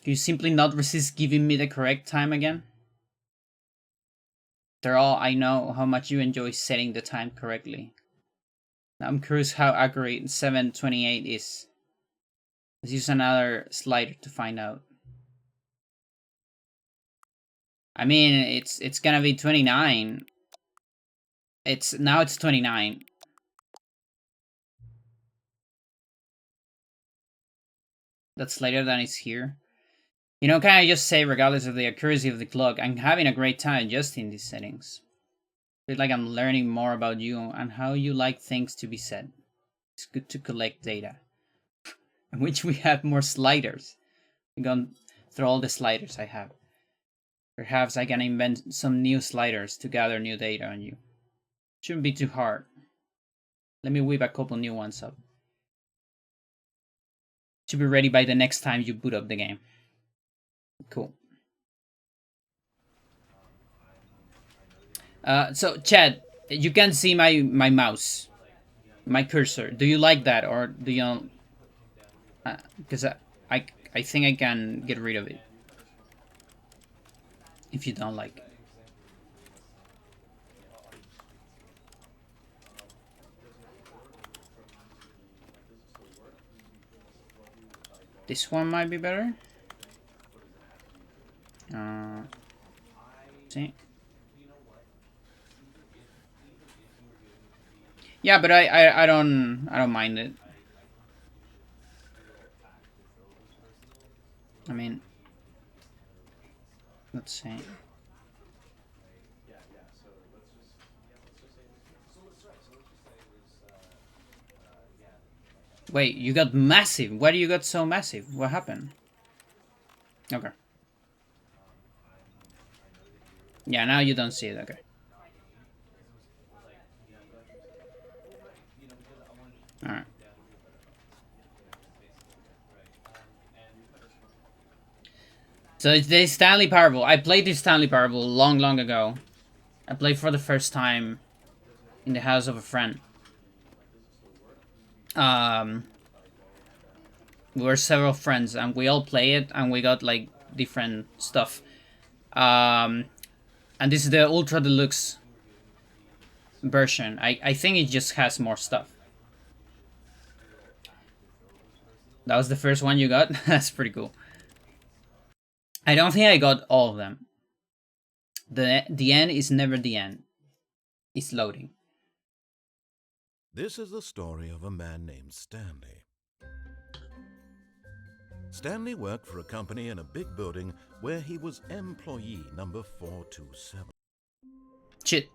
Can you simply not resist giving me the correct time again? After all, I know how much you enjoy setting the time correctly. Now I'm curious how accurate 7:28 is. Let's use another slider to find out. I mean, it's gonna be 29. It's 29. That's later than it's here. You know, can I just say, regardless of the accuracy of the clock, I'm having a great time adjusting these settings. I feel like I'm learning more about you and how you like things to be set. It's good to collect data. In which we have more sliders. I'm gone through all the sliders I have. Perhaps I can invent some new sliders to gather new data on you. Shouldn't be too hard. Let me whip a couple new ones up. Should be ready by the next time you boot up the game. Cool. So Chad, you can see my mouse, my cursor. Do you like that, or do you? Because I think I can get rid of it if you don't like it. This one might be better. See. Yeah, but I don't mind it. I mean, let's see. Wait, you got massive. Why do you got so massive? What happened? Okay. Yeah, now you don't see it. Okay. All right. So it's the Stanley Parable. I played this Stanley Parable long ago. I played for the first time in the house of a friend. We were several friends and we all play it and we got like different stuff. And this is the Ultra Deluxe version. I think it just has more stuff. That was the first one you got? That's pretty cool. I don't think I got all of them. The end is never the end. It's loading. This is the story of a man named Stanley. Stanley worked for a company in a big building where he was employee number 427. Shit.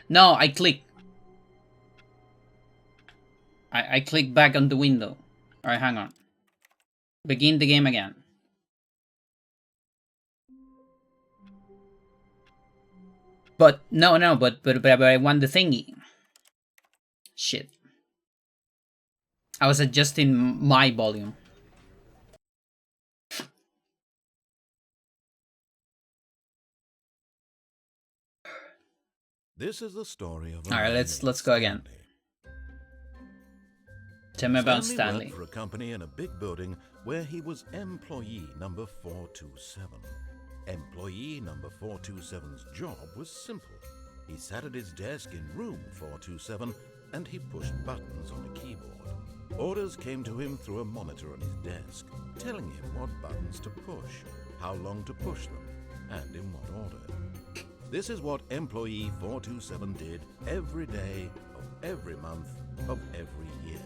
No, I click. I click back on the window. Alright, hang on. Begin the game again. But no, but I want the thingy. Shit. I was adjusting my volume. This is the story of a All right, man let's named go again. Stanley. Tell me about Stanley. Worked for a company in a big building where he was employee number 427. Employee number 427's job was simple. He sat at his desk in room 427 and he pushed buttons on a keyboard. Orders came to him through a monitor on his desk, telling him what buttons to push, how long to push them, and in what order. This is what employee 427 did every day of every month of every year.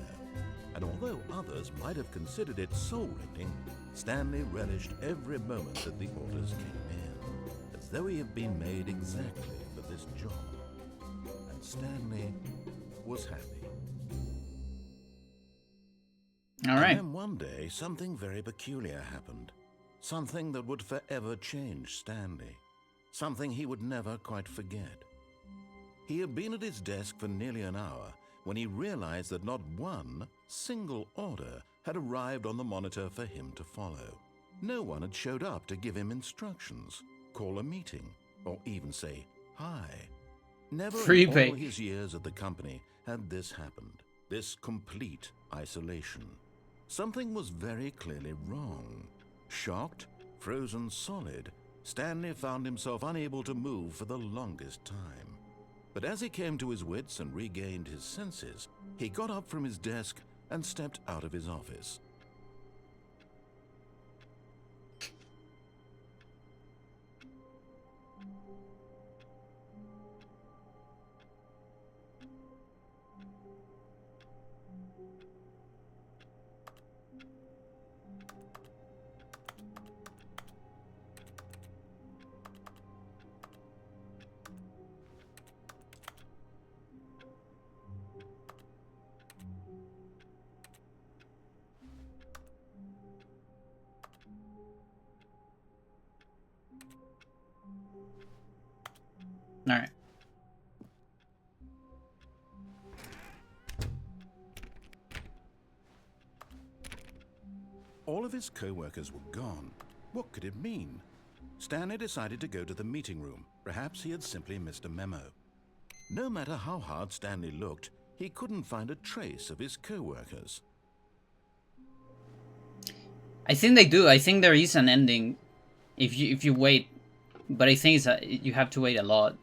And although others might have considered it soul-rending, Stanley relished every moment that the orders came in, as though he had been made exactly for this job. And Stanley was happy. All right. And then one day, something very peculiar happened. Something that would forever change Stanley. Something he would never quite forget. He had been at his desk for nearly an hour when he realized that not one single order had arrived on the monitor for him to follow. No one had showed up to give him instructions, call a meeting, or even say hi. Never in all his years at the company had this happened, this complete isolation. Something was very clearly wrong. Shocked, Frozen solid, Stanley found himself unable to move for the longest time. But as he came to his wits and regained his senses, he got up from his desk and stepped out of his office. All right. All of his co-workers were gone. What could it mean? Stanley decided to go to the meeting room. Perhaps he had simply missed a memo. No matter how hard Stanley looked, he couldn't find a trace of his co-workers. I think they do. I think there is an ending if you wait, but I think you have to wait a lot.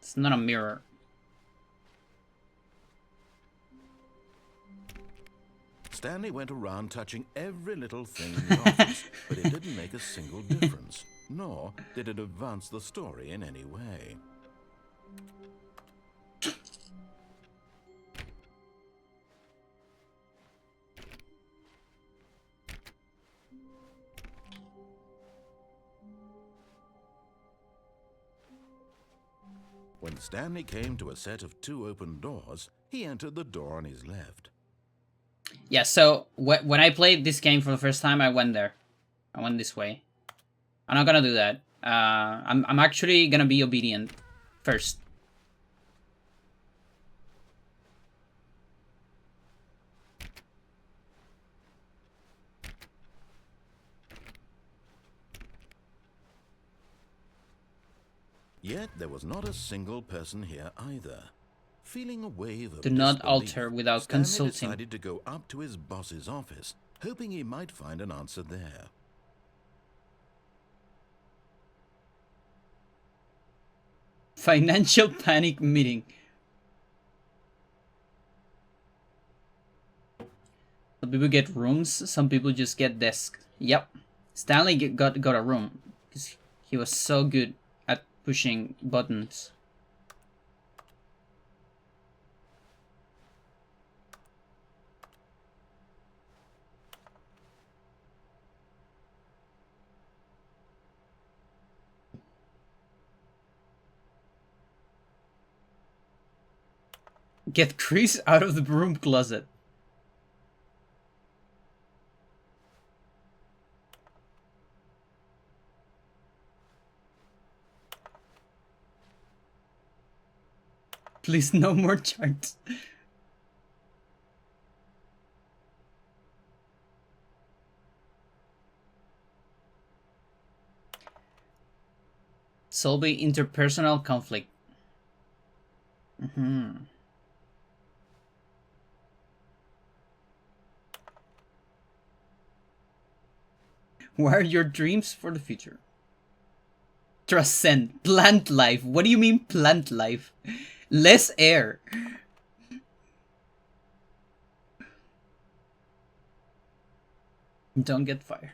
It's not a mirror. Stanley went around touching every little thing in the office, but it didn't make a single difference, nor did it advance the story in any way. When Stanley came to a set of 2 open doors, he entered the door on his left. Yeah, so when I played this game for the first time, I went there. I went this way. I'm not gonna do that. I'm actually gonna be obedient first. Yet there was not a single person here either. Feeling a wave of Do not disbelief, alter without Stanley consulting. decided to go up to his boss's office, hoping he might find an answer there. Financial panic meeting. Some people get rooms, some people just get desks. Yep. Stanley got a room because he was so good at pushing buttons. Get Chris out of the broom closet. Please, no more charts. Solving interpersonal conflict. What are your dreams for the future? Transcend. Plant life. What do you mean plant life? Less air. Don't get fired.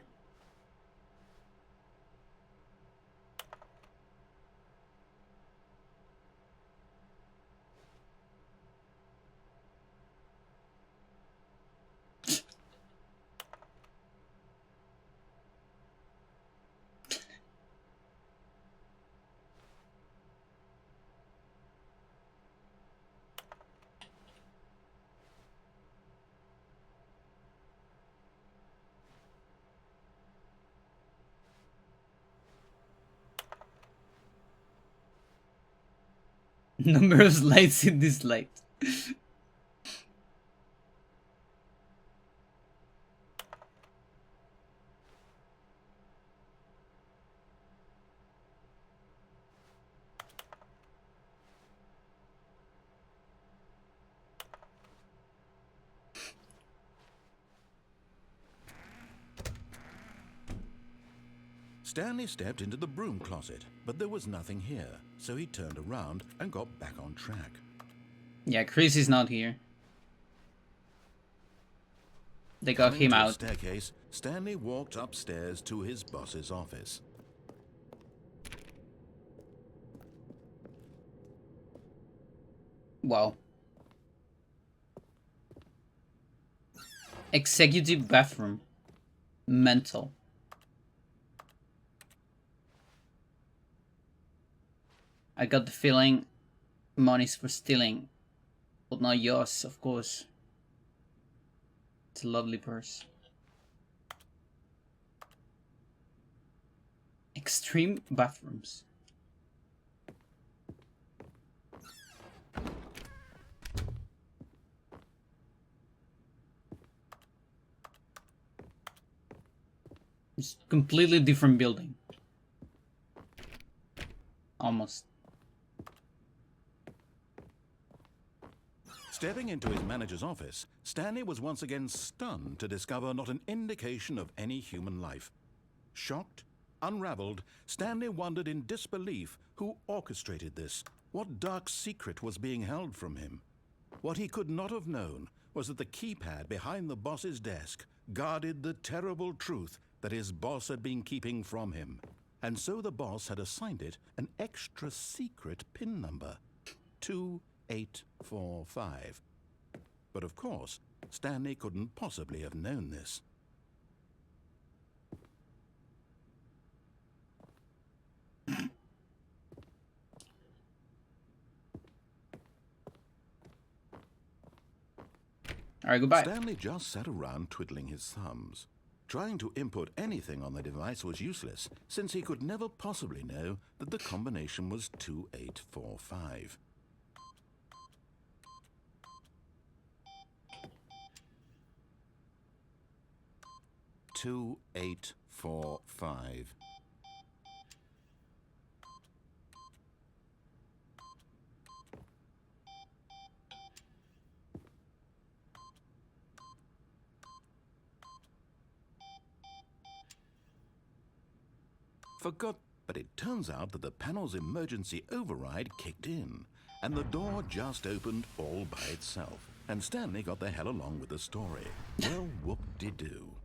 Number of lights in this light. Stanley stepped into the broom closet, but there was nothing here, so he turned around and got back on track. Yeah, Chris is not here. They got him out. Coming to a staircase, Stanley walked upstairs to his boss's office. Wow. Executive bathroom. Mental. I got the feeling money's for stealing, but not yours, of course. It's a lovely purse. Extreme bathrooms. It's a completely different building. Almost. Stepping into his manager's office, Stanley was once again stunned to discover not an indication of any human life. Shocked, unraveled, Stanley wondered in disbelief who orchestrated this, what dark secret was being held from him. What he could not have known was that the keypad behind the boss's desk guarded the terrible truth that his boss had been keeping from him. And so the boss had assigned it an extra secret PIN number, 2845. But of course, Stanley couldn't possibly have known this. Alright, goodbye. Stanley just sat around twiddling his thumbs. Trying to input anything on the device was useless, since he could never possibly know that the combination was 2845. "2845. Forgot, but it turns out that the panel's emergency override kicked in, and the door just opened all by itself, and Stanley got the hell along with the story. Well, whoop-de-doo.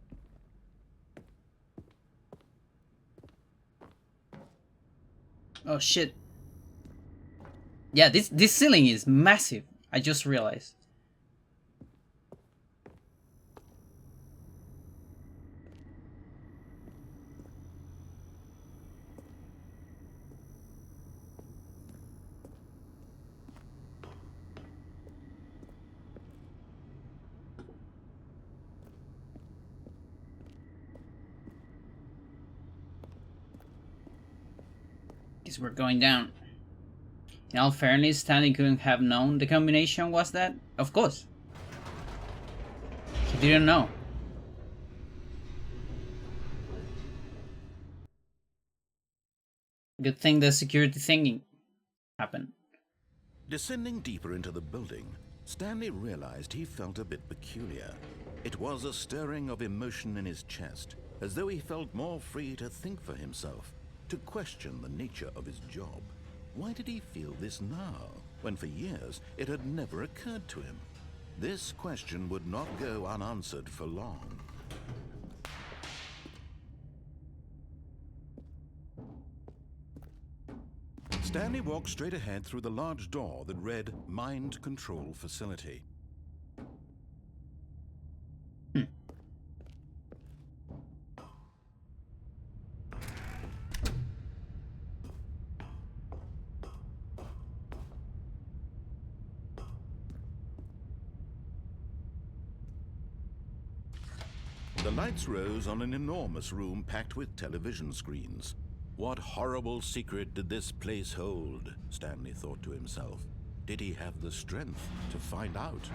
Oh shit. Yeah, this ceiling is massive. I just realized. Guess we're going down. In all fairness, Stanley couldn't have known the combination was that. Of course. He didn't know. Good thing the security thingy happened. Descending deeper into the building, Stanley realized he felt a bit peculiar. It was a stirring of emotion in his chest, as though he felt more free to think for himself, to question the nature of his job. Why did he feel this now, when for years it had never occurred to him? This question would not go unanswered for long. Stanley walked straight ahead through the large door that read Mind Control Facility. The lights rose on an enormous room packed with television screens. What horrible secret did this place hold? Stanley thought to himself. Did he have the strength to find out?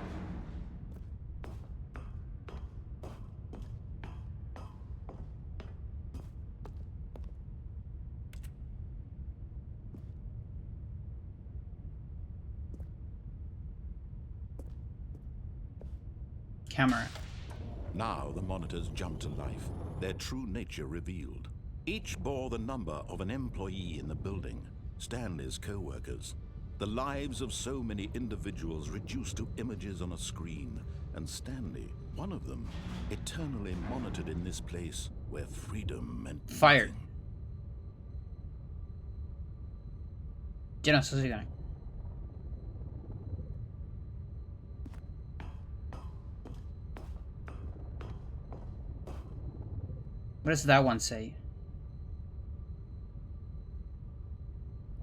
Camera. Now the monitors jumped to life, their true nature revealed. Each bore the number of an employee in the building, Stanley's co-workers. The lives of so many individuals reduced to images on a screen, and Stanley, one of them, eternally monitored in this place where freedom meant Fired. nothing. Ya no sé si gané. What does that one say?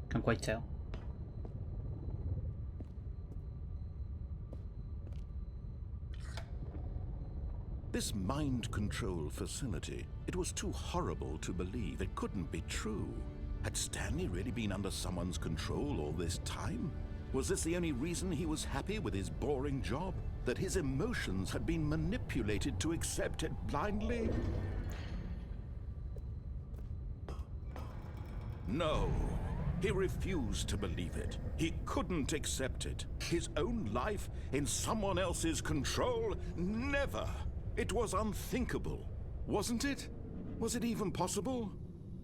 Can't quite tell. This mind control facility, it was too horrible to believe. It couldn't be true. Had Stanley really been under someone's control all this time? Was this the only reason he was happy with his boring job? That his emotions had been manipulated to accept it blindly? No. He refused to believe it. He couldn't accept it. His own life in someone else's control? Never! It was unthinkable, wasn't it? Was it even possible?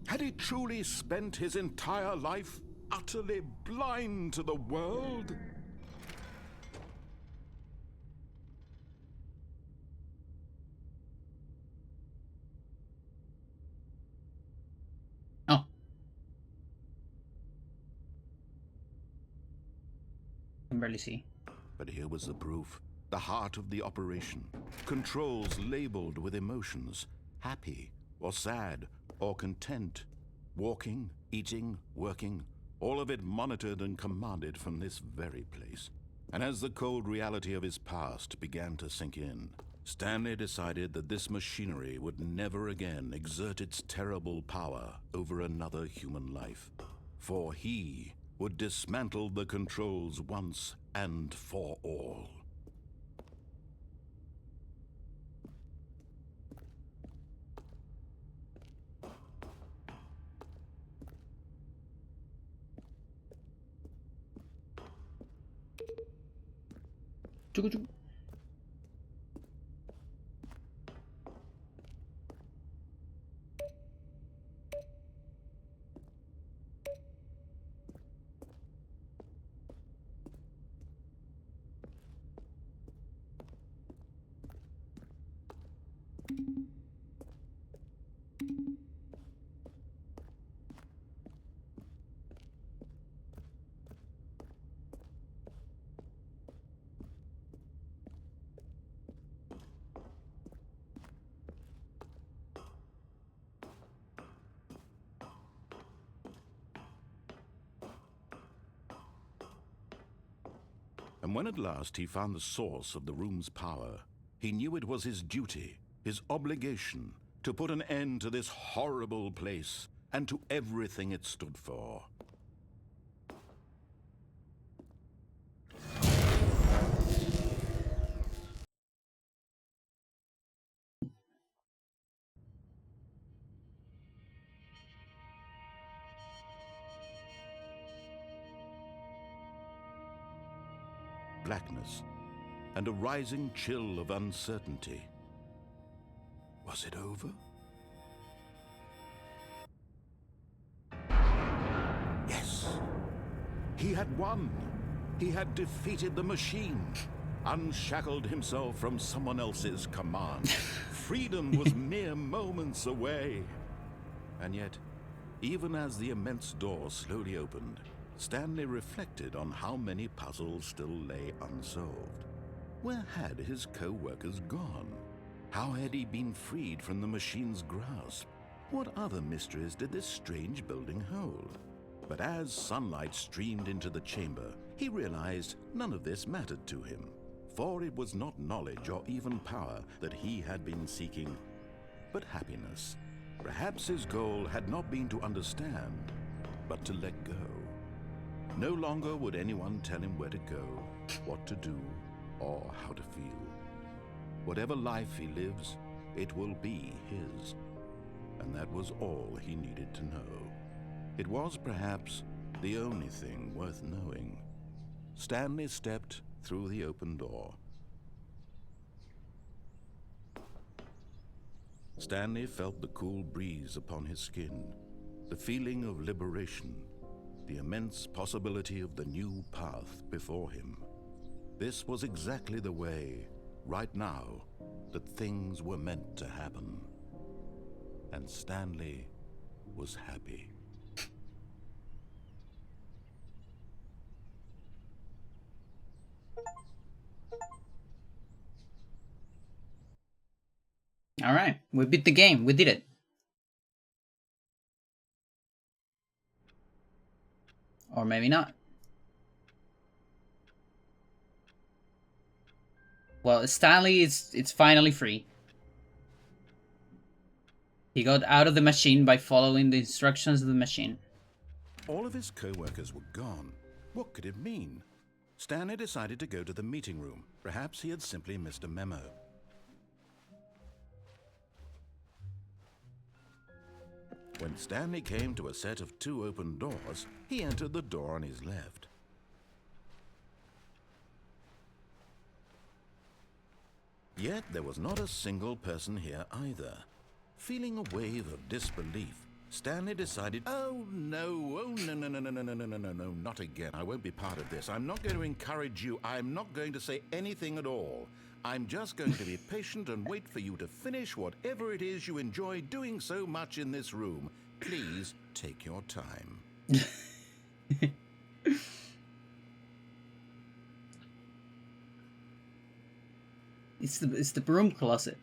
Had he truly spent his entire life utterly blind to the world? Oh. I can barely see. But here was the proof. The heart of the operation. Controls labeled with emotions. Happy, or sad, or content. Walking, eating, working. All of it monitored and commanded from this very place. And as the cold reality of his past began to sink in, Stanley decided that this machinery would never again exert its terrible power over another human life. For he would dismantle the controls once and for all. Chucu, chucu. And when at last he found the source of the room's power, he knew it was his duty, his obligation, to put an end to this horrible place and to everything it stood for. Blackness and a rising chill of uncertainty. Was it over? Yes. He had won. He had defeated the machine, unshackled himself from someone else's command. Freedom was mere moments away. And yet, even as the immense door slowly opened, Stanley reflected on how many puzzles still lay unsolved. Where had his co-workers gone? How had he been freed from the machine's grasp? What other mysteries did this strange building hold? But as sunlight streamed into the chamber, he realized none of this mattered to him, for it was not knowledge or even power that he had been seeking, but happiness. Perhaps his goal had not been to understand, but to let go. No longer would anyone tell him where to go, what to do, or how to feel. Whatever life he lives, it will be his. And that was all he needed to know. It was perhaps the only thing worth knowing. Stanley stepped through the open door. Stanley felt the cool breeze upon his skin, the feeling of liberation, the immense possibility of the new path before him. This was exactly the way, right now, that things were meant to happen. And Stanley was happy. All right, we beat the game. We did it. Or maybe not. Well, Stanley is it's finally free. He got out of the machine by following the instructions of the machine. All of his co-workers were gone. What could it mean? Stanley decided to go to the meeting room. Perhaps he had simply missed a memo. When Stanley came to a set of 2 open doors, he entered the door on his left. Yet there was not a single person here either. Feeling a wave of disbelief, Stanley decided, oh no, not again. I won't be part of this. I'm not going to encourage you. I'm not going to say anything at all. I'm just going to be patient and wait for you to finish whatever it is you enjoy doing so much in this room. Please take your time. It's the broom closet.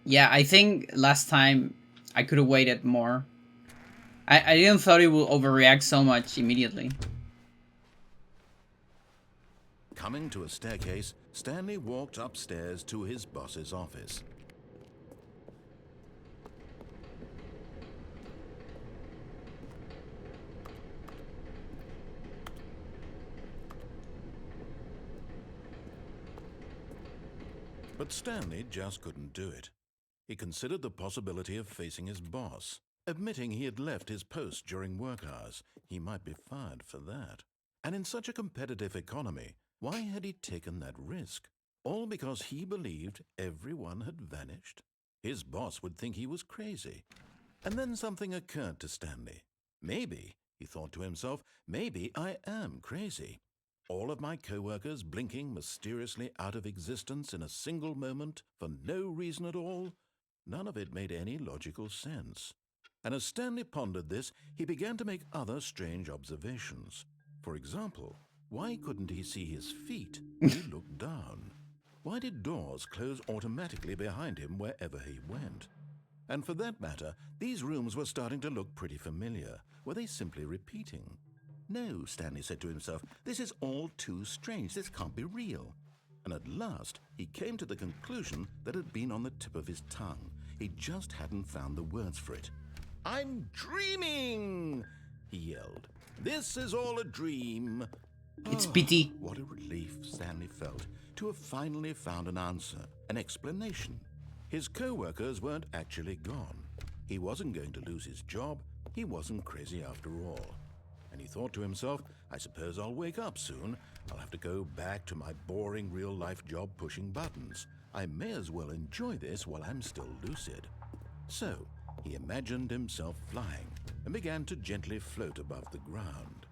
Yeah, I think last time I could have waited more. I didn't thought it would overreact so much immediately. Coming to a staircase, Stanley walked upstairs to his boss's office. But Stanley just couldn't do it. He considered the possibility of facing his boss. Admitting he had left his post during work hours, he might be fired for that. And in such a competitive economy, why had he taken that risk? All because he believed everyone had vanished? His boss would think he was crazy. And then something occurred to Stanley. Maybe, he thought to himself, maybe I am crazy. All of my co-workers blinking mysteriously out of existence in a single moment for no reason at all? None of it made any logical sense. And as Stanley pondered this, he began to make other strange observations. For example, why couldn't he see his feet when he looked down? Why did doors close automatically behind him wherever he went? And for that matter, these rooms were starting to look pretty familiar. Were they simply repeating? No, Stanley said to himself, this is all too strange. This can't be real. And at last, he came to the conclusion that had been on the tip of his tongue. He just hadn't found the words for it. I'm dreaming, he yelled. This is all a dream. It's pity. What a relief Stanley felt to have finally found an answer, an explanation. His co-workers weren't actually gone. He wasn't going to lose his job. He wasn't crazy after all. And he thought to himself, I suppose I'll wake up soon. I'll have to go back to my boring real-life job pushing buttons. I may as well enjoy this while I'm still lucid. So, he imagined himself flying and began to gently float above the ground.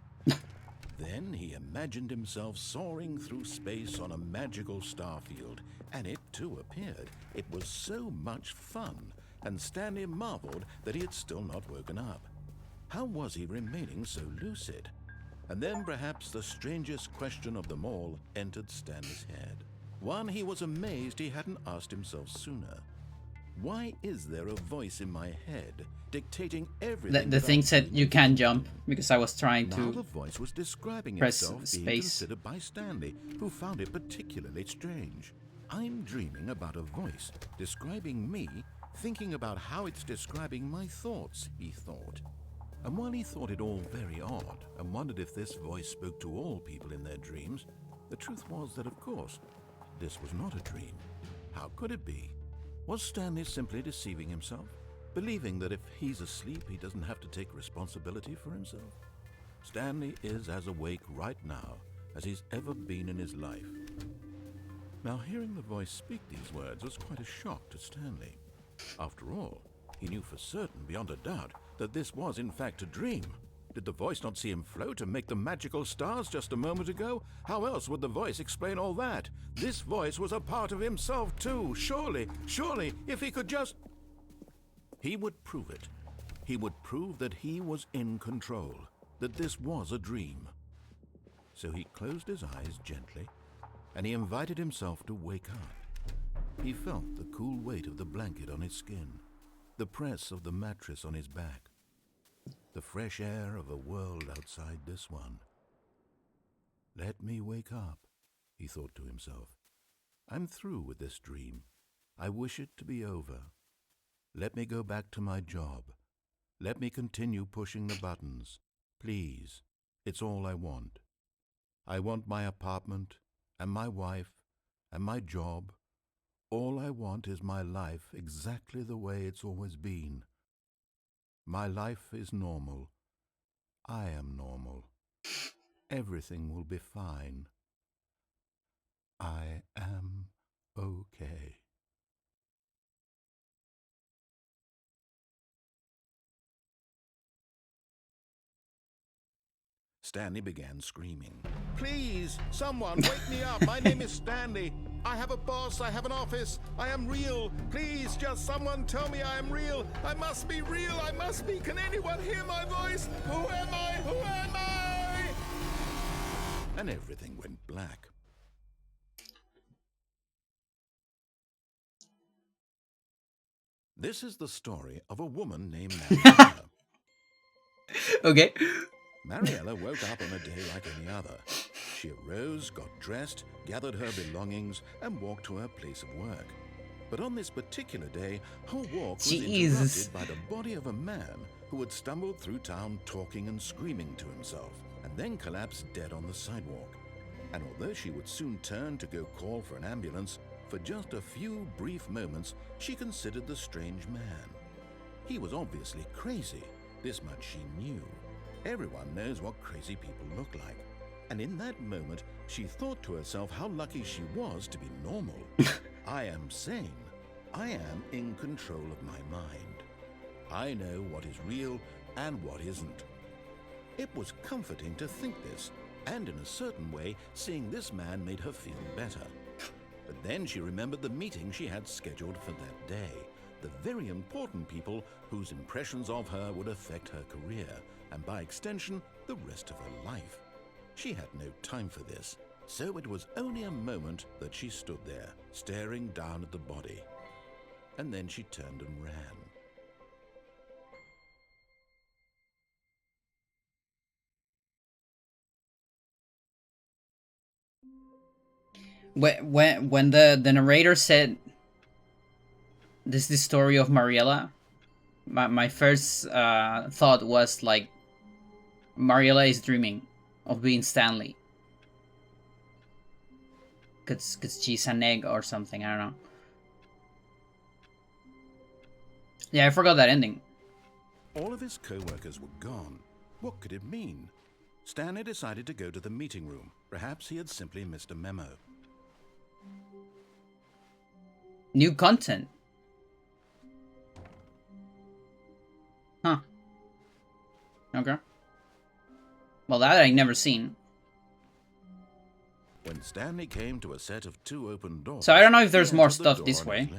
Then he imagined himself soaring through space on a magical starfield, and it too appeared. It was so much fun, and Stanley marveled that he had still not woken up. How was he remaining so lucid? And then perhaps the strangest question of them all entered Stanley's head. One he was amazed he hadn't asked himself sooner. Why is there a voice in my head dictating everything? The thing said you can't jump because I was trying now to the voice was describing press itself being space. considered by Stanley, who found it particularly strange. I'm dreaming about a voice describing me, thinking about how it's describing my thoughts, he thought. And while he thought it all very odd and wondered if this voice spoke to all people in their dreams, the truth was that, of course, this was not a dream. How could it be? Was Stanley simply deceiving himself? Believing that if he's asleep, he doesn't have to take responsibility for himself? Stanley is as awake right now as he's ever been in his life. Now, hearing the voice speak these words was quite a shock to Stanley. After all, he knew for certain, beyond a doubt, that this was in fact a dream. Did the voice not see him float and make the magical stars just a moment ago? How else would the voice explain all that? This voice was a part of himself too. Surely, if he could just... He would prove it. He would prove that he was in control, that this was a dream. So he closed his eyes gently, and he invited himself to wake up. He felt the cool weight of the blanket on his skin, the press of the mattress on his back, the fresh air of a world outside this one. Let me wake up, he thought to himself. I'm through with this dream. I wish it to be over. Let me go back to my job. Let me continue pushing the buttons. Please, it's all I want. I want my apartment and my wife and my job. All I want is my life exactly the way it's always been. My life is normal. I am normal. Everything will be fine. I am okay. Stanley began screaming. Please, someone wake me up. My name is Stanley. I have a boss. I have an office. I am real. Please, just someone tell me I am real. I must be real. I must be. Can anyone hear my voice? Who am I? Who am I? And everything went black. This is the story of a woman named Mariella. Okay. Mariella woke up on a day like any other. She arose, got dressed, gathered her belongings, and walked to her place of work. But on this particular day, her walk was interrupted by the body of a man who had stumbled through town talking and screaming to himself, and then collapsed dead on the sidewalk. And although she would soon turn to go call for an ambulance, for just a few brief moments she considered the strange man. He was obviously crazy. This much she knew. Everyone knows what crazy people look like. And in that moment, she thought to herself how lucky she was to be normal. I am sane. I am in control of my mind. I know what is real and what isn't. It was comforting to think this, and in a certain way, seeing this man made her feel better. But then she remembered the meeting she had scheduled for that day. The very important people whose impressions of her would affect her career, and by extension, the rest of her life. She had no time for this, so it was only a moment that she stood there, staring down at the body. And then she turned and ran. When the narrator said this is the story of Mariella, my first thought was like Mariella is dreaming of being Stanley. Cause she's an egg or something, I don't know. Yeah, I forgot that ending. All of his co-workers were gone. What could it mean? Stanley decided to go to the meeting room. Perhaps he had simply missed a memo. New content. Huh. Okay. Well, that I've never seen. When Stanley came to a set of 2 open doors... So I don't know if there's more stuff this way.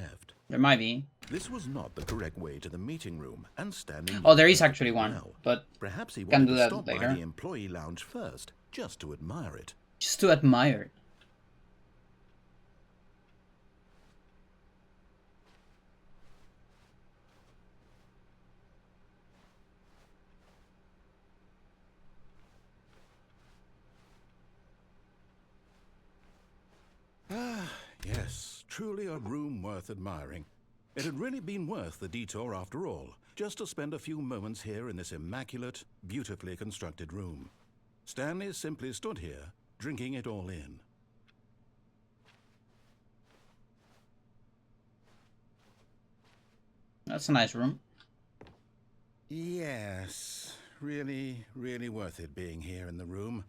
There might be. This was not the correct way to the meeting room, and Stanley... Oh, there is actually one, but perhaps he can wanted do to that stop later. by the employee lounge first, just to admire it. Just to admire it. Ah, yes, truly a room worth admiring. It had really been worth the detour after all, just to spend a few moments here in this immaculate, beautifully constructed room. Stanley simply stood here, drinking it all in. That's a nice room. Yes, really, really worth it being here in the room.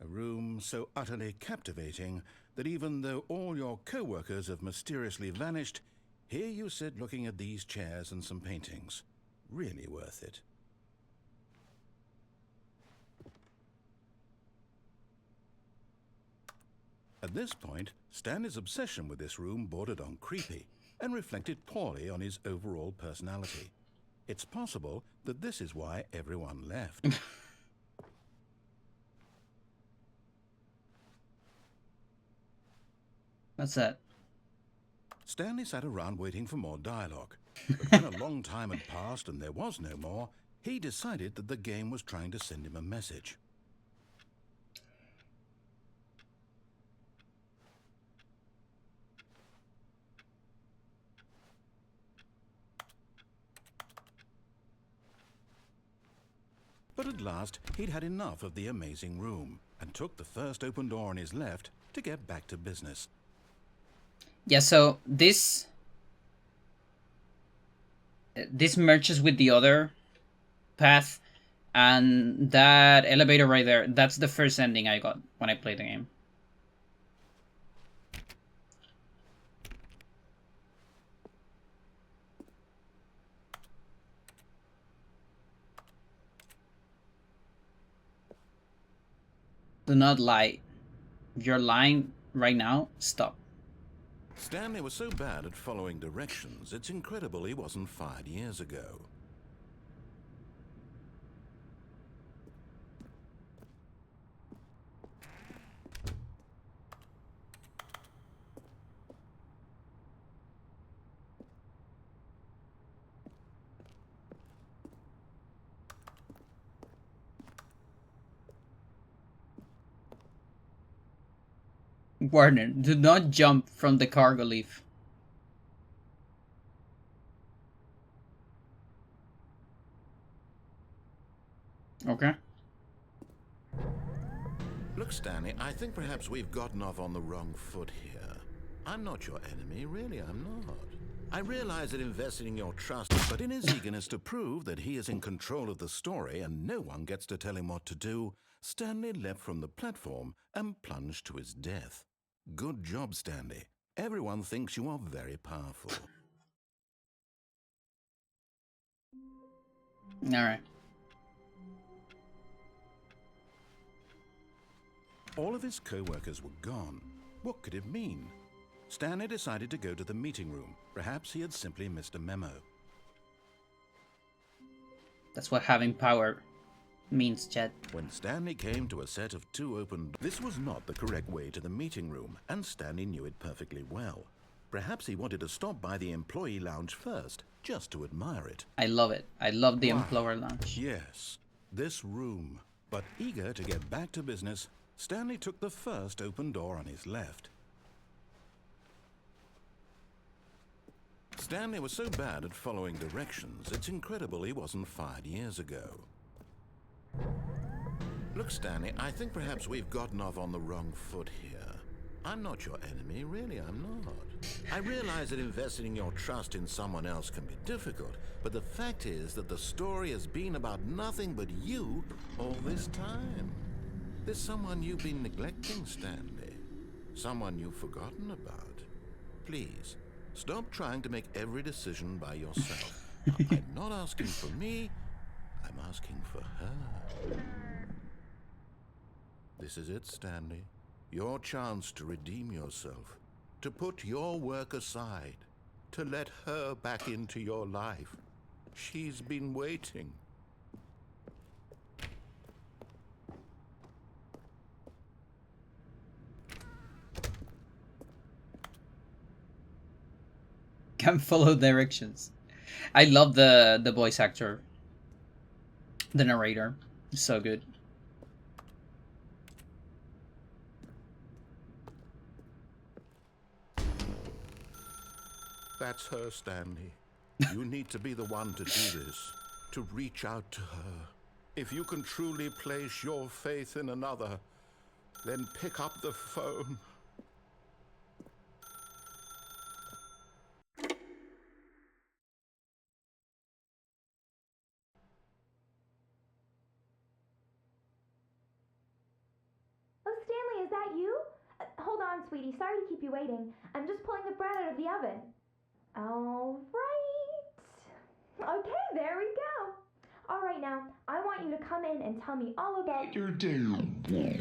A room so utterly captivating that even though all your co-workers have mysteriously vanished, here you sit looking at these chairs and some paintings. Really worth it. At this point, Stanley's obsession with this room bordered on creepy and reflected poorly on his overall personality. It's possible that this is why everyone left. What's that? Stanley sat around waiting for more dialogue, but when a long time had passed and there was no more, he decided that the game was trying to send him a message. But at last, he'd had enough of the amazing room and took the first open door on his left to get back to business. Yeah, so this merges with the other path, and that elevator right there, that's the first ending I got when I played the game. Do not lie. If you're lying right now, stop. Stanley was so bad at following directions, it's incredible he wasn't fired years ago. Warner, do not jump from the cargo lift. Okay. Look, Stanley, I think perhaps we've gotten off on the wrong foot here. I'm not your enemy, really, I'm not. I realize that investing in your trust, but in his eagerness to prove that he is in control of the story and no one gets to tell him what to do, Stanley leapt from the platform and plunged to his death. Good job, Stanley. Everyone thinks you are very powerful. Alright. All of his co-workers were gone. What could it mean? Stanley decided to go to the meeting room. Perhaps he had simply missed a memo. That's what having power means, Chad. When Stanley came to a set of two open doors, this was not the correct way to the meeting room, and Stanley knew it perfectly well. Perhaps he wanted to stop by the employee lounge first, just to admire it. I love it. I love the Wow. employer lounge. Yes, this room. But eager to get back to business, Stanley took the first open door on his left. Stanley was so bad at following directions, it's incredible he wasn't fired years ago. Look, Stanley, I think perhaps we've gotten off on the wrong foot here. I'm not your enemy, really, I'm not. I realize that investing in your trust in someone else can be difficult, but the fact is that the story has been about nothing but you all this time. There's someone you've been neglecting, Stanley. Someone you've forgotten about. Please, stop trying to make every decision by yourself. I'm not asking for me, I'm asking for her. This is it, Stanley. Your chance to redeem yourself, to put your work aside, to let her back into your life. She's been waiting. Can't follow directions. I love the voice actor. The narrator. So good. That's her, Stanley. You need to be the one to do this, to reach out to her. If you can truly place your faith in another, then pick up the phone. that you? Hold on, sweetie. Sorry to keep you waiting. I'm just pulling the bread out of the oven. All right. Okay, there we go. All right, now, I want you to come in and tell me all about your day.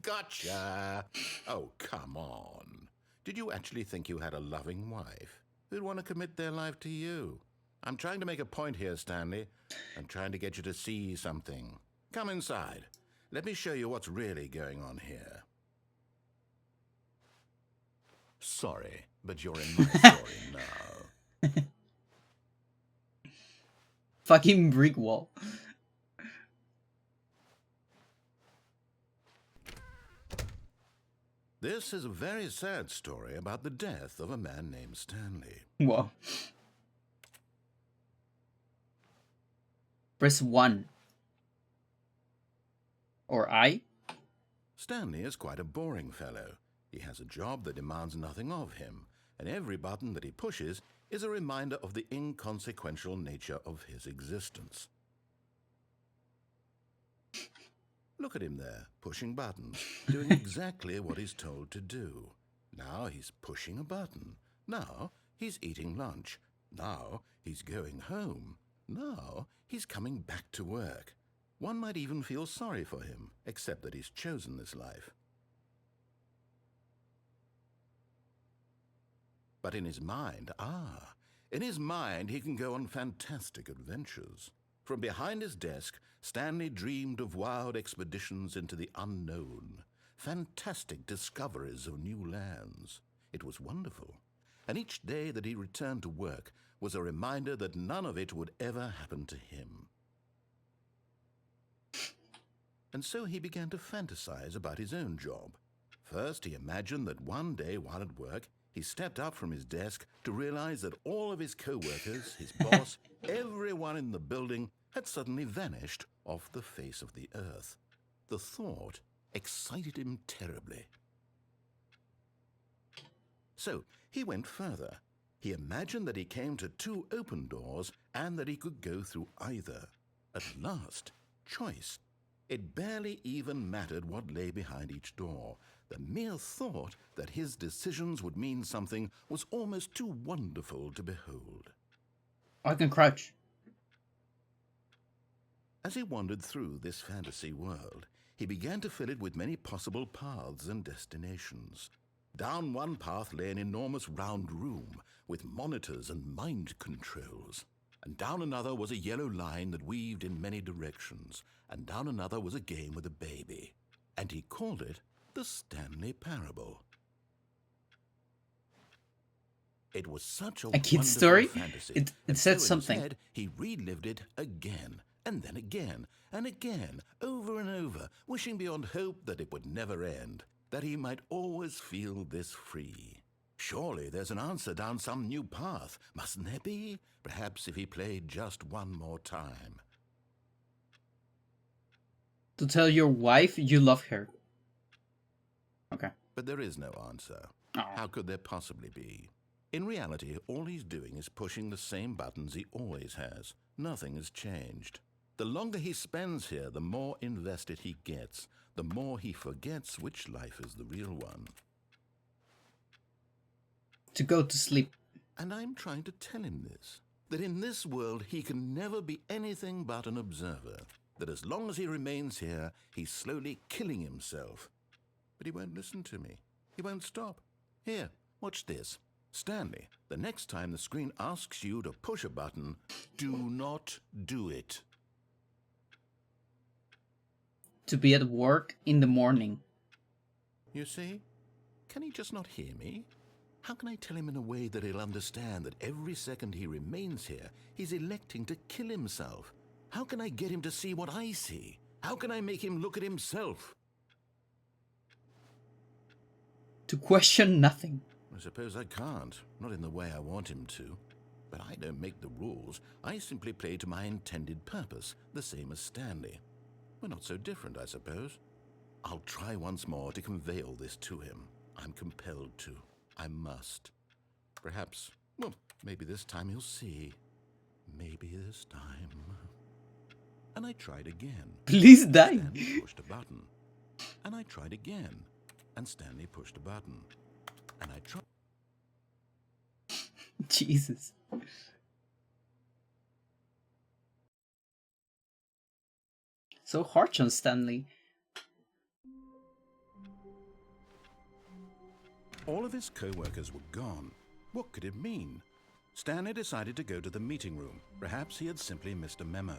Gotcha! Oh, come on. Did you actually think you had a loving wife who'd want to commit their life to you? I'm trying to make a point here, Stanley. I'm trying to get you to see something. Come inside. Let me show you what's really going on here. Sorry, but you're in my story now. Fucking brick wall. This is a very sad story about the death of a man named Stanley. Whoa. Press 1. Or I? Stanley is quite a boring fellow. He has a job that demands nothing of him, and every button that he pushes is a reminder of the inconsequential nature of his existence. Look at him there, pushing buttons, doing exactly what he's told to do. Now he's pushing a button. Now he's eating lunch. Now he's going home. Now he's coming back to work. One might even feel sorry for him, except that he's chosen this life. But in his mind, he can go on fantastic adventures. From behind his desk, Stanley dreamed of wild expeditions into the unknown, fantastic discoveries of new lands. It was wonderful, and each day that he returned to work was a reminder that none of it would ever happen to him. And so he began to fantasize about his own job. First, he imagined that one day while at work, he stepped up from his desk to realize that all of his co-workers, his boss, everyone in the building had suddenly vanished off the face of the earth. The thought excited him terribly. So he went further. He imagined that he came to 2 open doors and that he could go through either. At last, choice. It barely even mattered what lay behind each door. The mere thought that his decisions would mean something was almost too wonderful to behold. I can crouch. As he wandered through this fantasy world, he began to fill it with many possible paths and destinations. Down one path lay an enormous round room with monitors and mind controls. And down another was a yellow line that weaved in many directions. And down another was a game with a baby. And he called it the Stanley Parable. It was such a kid's story? fantasy. It said something. Instead, he relived it again, and then again, and again, over and over, wishing beyond hope that it would never end, that he might always feel this free. Surely there's an answer down some new path, mustn't there be? Perhaps if he played just one more time. To tell your wife you love her. Okay. But there is no answer. Oh. How could there possibly be? In reality, all he's doing is pushing the same buttons he always has. Nothing has changed. The longer he spends here, the more invested he gets, the more he forgets which life is the real one. To go to sleep. And I'm trying to tell him this, that in this world he can never be anything but an observer, that as long as he remains here, he's slowly killing himself. But he won't listen to me. He won't stop. Here, watch this. Stanley, the next time the screen asks you to push a button, do not do it. To be at work in the morning. You see? Can he just not hear me? How can I tell him in a way that he'll understand that every second he remains here, he's electing to kill himself? How can I get him to see what I see? How can I make him look at himself? To question nothing. I suppose I can't, not in the way I want him to. But I don't make the rules. I simply play to my intended purpose, the same as Stanley. We're not so different, I suppose. I'll try once more to convey all this to him. I'm compelled to. I must. Perhaps, well, maybe this time he'll see. Maybe this time. and I tried again. Please die. Stanley pushed a button, and I tried again, and Stanley pushed a button, and I tried. Jesus. So harsh on Stanley. All of his co-workers were gone. What could it mean? Stanley decided to go to the meeting room. Perhaps he had simply missed a memo.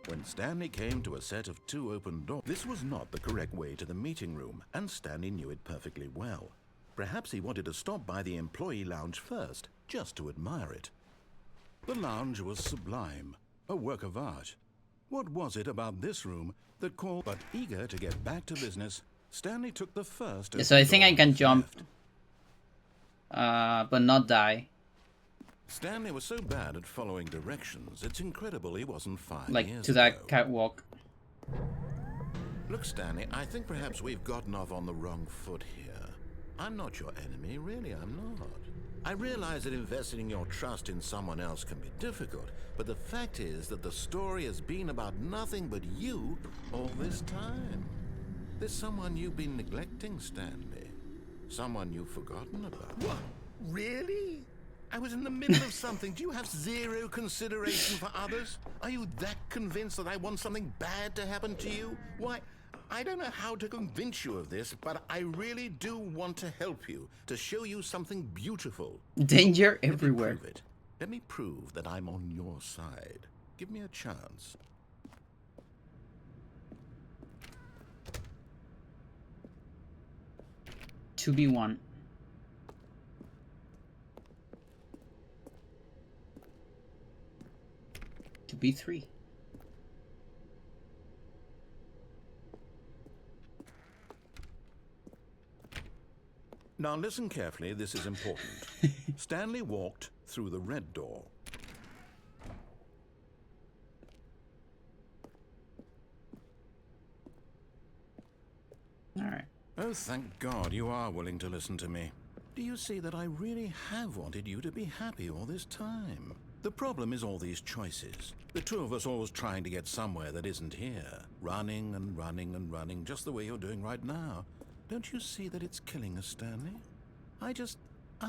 When Stanley came to a set of 2 open doors, this was not the correct way to the meeting room, and Stanley knew it perfectly well. Perhaps he wanted to stop by the employee lounge first, just to admire it. The lounge was sublime, a work of art. What was it about this room that called? But eager to get back to business, Stanley took the first. Yeah, so I think I can jump, left. but not die. Stanley was so bad at following directions, it's incredible he wasn't 5 Like years to that ago. catwalk. Look, Stanley, I think perhaps we've gotten off on the wrong foot here. I'm not your enemy, really, I'm not. I realize that investing your trust in someone else can be difficult, but the fact is that the story has been about nothing but you all this time. There's someone you've been neglecting, Stanley. Someone you've forgotten about. What? Really? I was in the middle of something. Do you have zero consideration for others? Are you that convinced that I want something bad to happen to you? Why, I don't know how to convince you of this, but I really do want to help you, to show you something beautiful. Danger Let me everywhere. prove it. Let me prove that I'm on your side. Give me a chance. To be 1. To be 3. Now listen carefully, this is important. Stanley walked through the red door. Alright. Oh, thank God you are willing to listen to me. Do you see that I really have wanted you to be happy all this time? The problem is all these choices. The two of us always trying to get somewhere that isn't here. Running and running and running, just the way you're doing right now. Don't you see that it's killing us, Stanley? I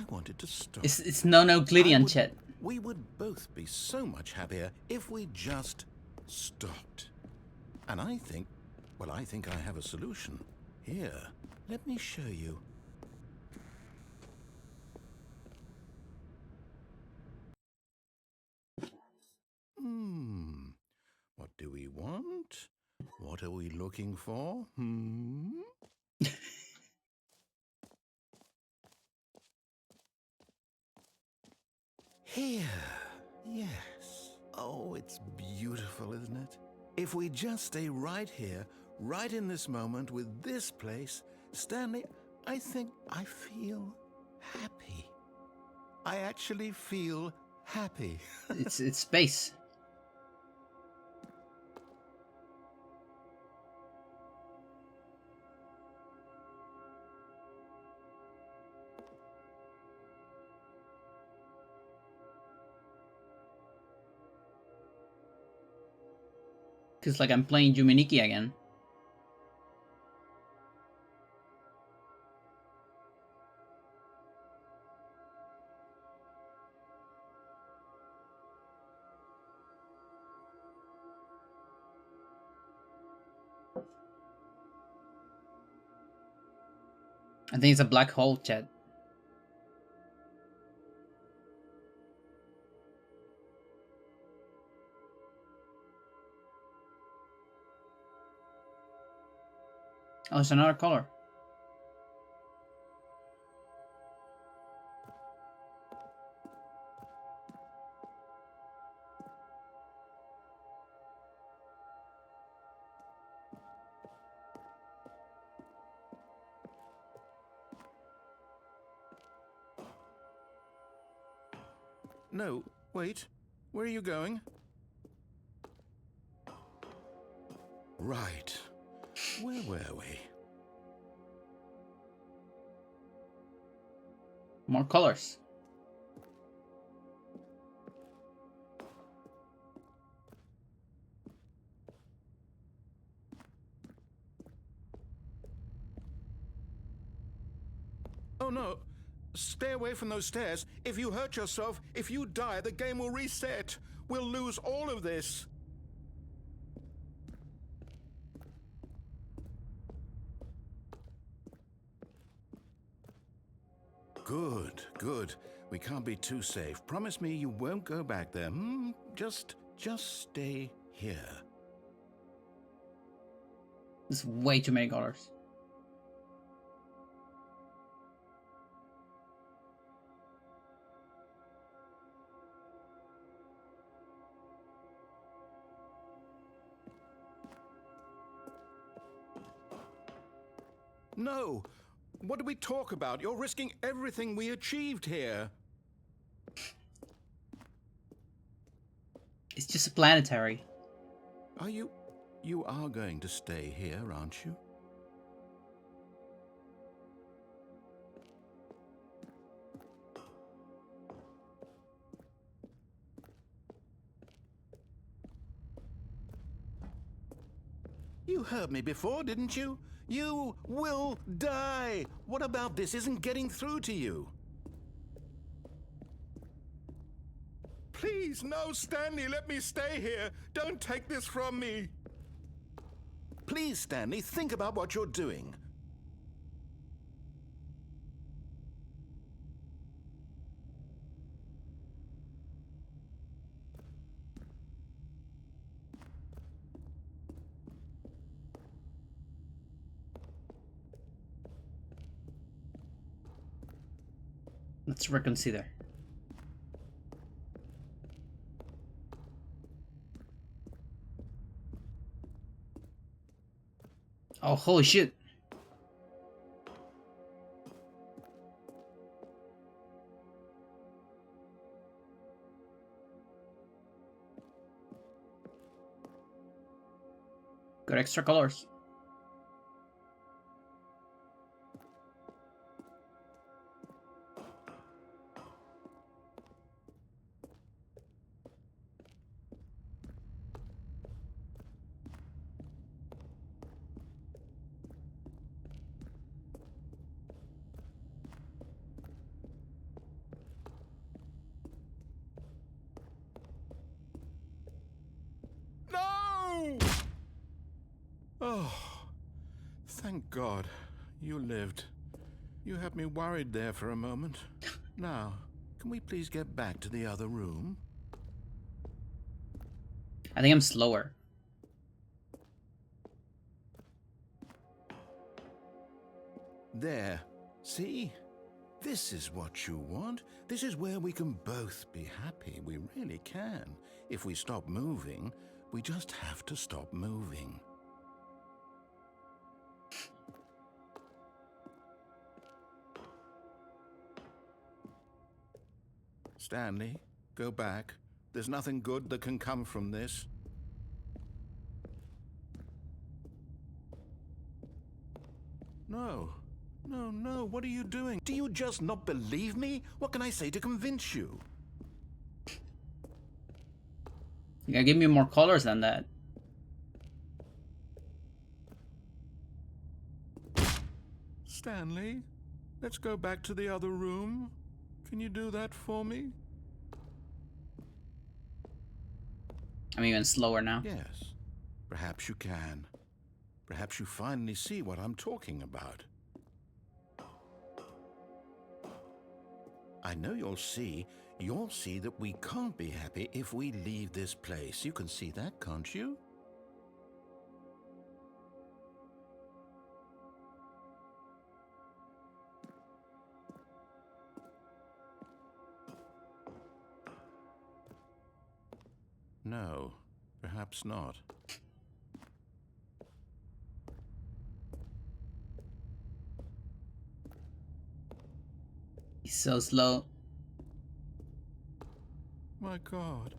wanted to stop. It's non-Euclidean, chat. We would both be so much happier if we just stopped. And I think I have a solution. Here, let me show you. What do we want? What are we looking for? Here. Yes. Oh, it's beautiful, isn't it? If we just stay right here, right in this moment with this place, Stanley, I think I feel happy. I actually feel happy. It's space. Cause like I'm playing Yuminiki again. I think it's a black hole, chat. Oh, it's another color. No, wait. Where are you going? Right. Where were we? More colors. stay away from those stairs. If you hurt yourself, if you die, the game will reset. We'll lose all of this. Good, good. We can't be too safe. Promise me you won't go back there, hmm? Just stay here. There's way too many colors. No! What do we talk about? You're risking everything we achieved here. It's just a planetary. Are you... You are going to stay here, aren't you? You heard me before, didn't you? You will die! What about this isn't getting through to you? Please, no, Stanley, let me stay here. Don't take this from me. Please, Stanley, think about what you're doing. Let's reconsider. Oh, holy shit. Got extra colors. No! Oh, thank God you lived. You had me worried there for a moment. Now, can we please get back to the other room? I think I'm slower. There. See? This is what you want. This is where we can both be happy. We really can. If we stop moving, we just have to stop moving. Stanley, go back. There's nothing good that can come from this. No. No, no, what are you doing? Do you just not believe me? What can I say to convince you? You gotta give me more colors than that. Stanley, let's go back to the other room. Can you do that for me? I'm even slower now. Yes, perhaps you can. Perhaps you finally see what I'm talking about. I know you'll see that we can't be happy if we leave this place. You can see that, can't you? No, perhaps not. He's so slow. My God,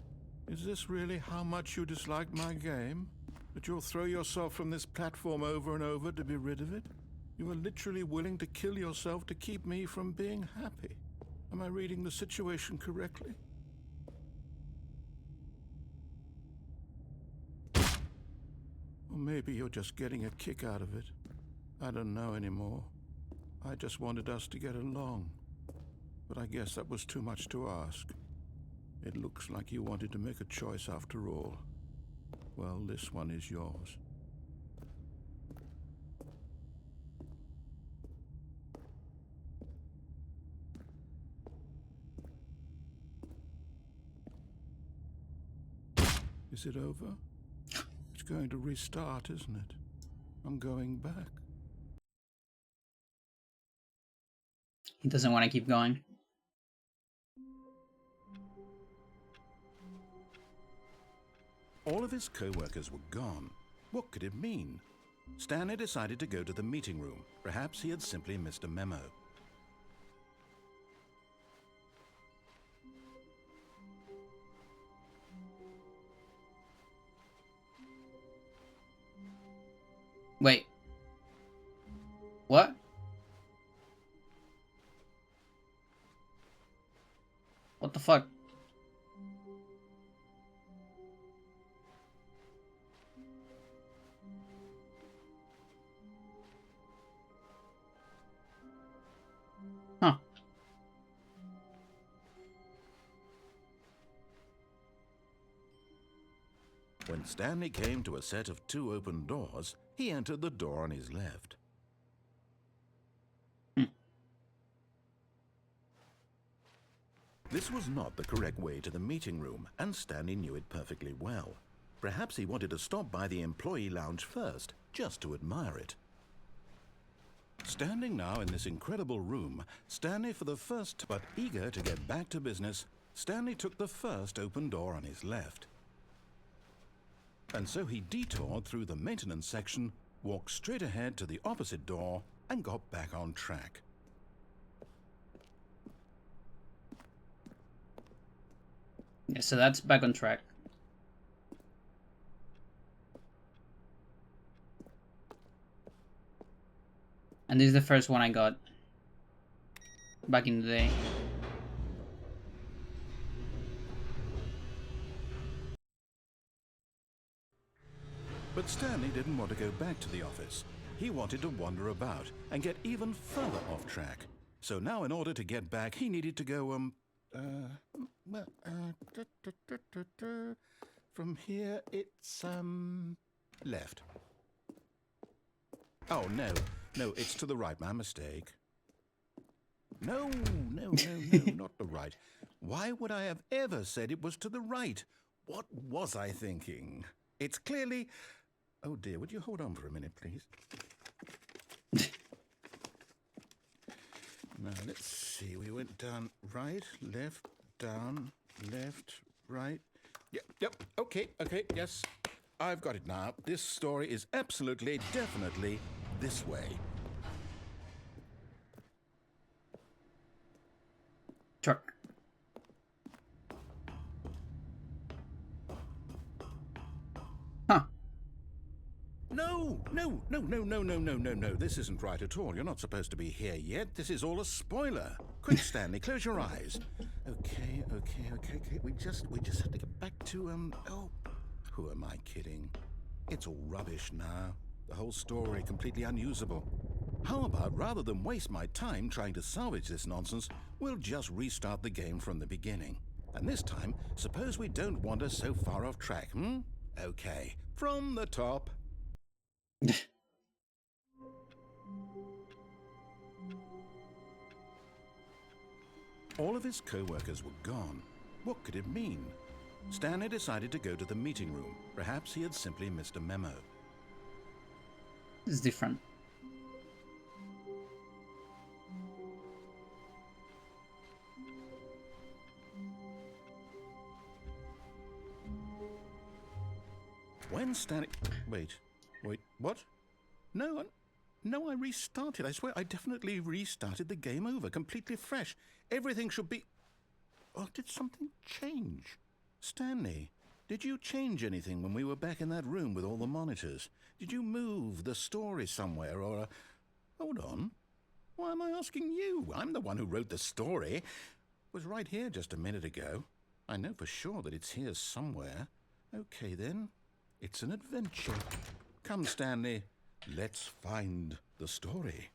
is this really how much you dislike my game? That you'll throw yourself from this platform over and over to be rid of it? You are literally willing to kill yourself to keep me from being happy. Am I reading the situation correctly? Or maybe you're just getting a kick out of it. I don't know anymore. I just wanted us to get along. but I guess that was too much to ask. It looks like you wanted to make a choice after all. Well, this one is yours. Is it over? It's going to restart, isn't it? I'm going back. He doesn't want to keep going. All of his co-workers were gone. What could it mean? Stanley decided to go to the meeting room. Perhaps he had simply missed a memo. Wait. What? What the fuck? Huh. When Stanley came to a set of 2 open doors, he entered the door on his left. This was not the correct way to the meeting room, and Stanley knew it perfectly well. Perhaps he wanted to stop by the employee lounge first, just to admire it. Standing now in this incredible room, Stanley for the first, but eager to get back to business, Stanley took the first open door on his left. And so he detoured through the maintenance section, walked straight ahead to the opposite door, and got back on track. Yeah, so that's back on track. And this is the first one I got back in the day. But Stanley didn't want to go back to the office. He wanted to wander about and get even further off track. So now in order to get back, he needed to go, from here it's, left. Oh, no, it's to the right, my mistake. No, not the right. Why would I have ever said it was to the right? What was I thinking? It's clearly... Oh dear, would you hold on for a minute, please? Now, let's see. We went down right, left, down, left, right. Yep, okay, yes. I've got it now. This story is absolutely, definitely this way. Truck. Huh. No. This isn't right at all. You're not supposed to be here yet. This is all a spoiler. Quick, Stanley, close your eyes. Okay. We just have to get back to, oh, who am I kidding? It's all rubbish now. The whole story completely unusable. How about, rather than waste my time trying to salvage this nonsense, we'll just restart the game from the beginning. And this time, suppose we don't wander so far off track, Okay, from the top. All of his co-workers were gone. What could it mean? Stanley decided to go to the meeting room. Perhaps he had simply missed a memo. It's different. When Stanley... Wait, what? No, I restarted. I swear, I definitely restarted the game over, completely fresh. Everything should be... Oh, did something change? Stanley, did you change anything when we were back in that room with all the monitors? Did you move the story somewhere, or... Hold on. Why am I asking you? I'm the one who wrote the story. It was right here just a minute ago. I know for sure that it's here somewhere. Okay, then. It's an adventure. Come, Stanley. Let's find the story.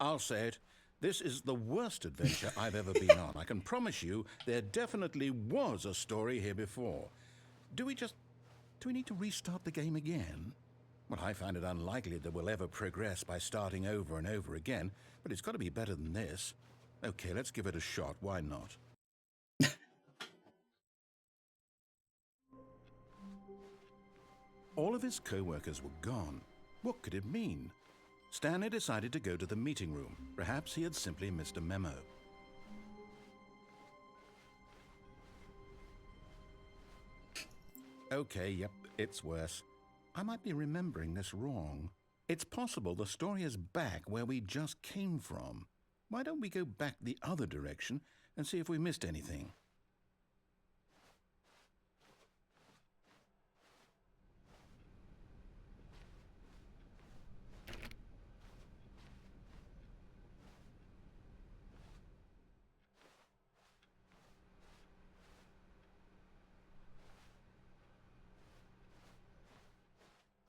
I'll say it. This is the worst adventure I've ever been on. I can promise you there definitely was a story here before. Do we need to restart the game again? Well, I find it unlikely that we'll ever progress by starting over and over again, but it's got to be better than this. Okay, let's give it a shot. Why not? All of his co-workers were gone. What could it mean? Stanley decided to go to the meeting room. Perhaps he had simply missed a memo. Okay, yep, it's worse. I might be remembering this wrong. It's possible the story is back where we just came from. Why don't we go back the other direction and see if we missed anything?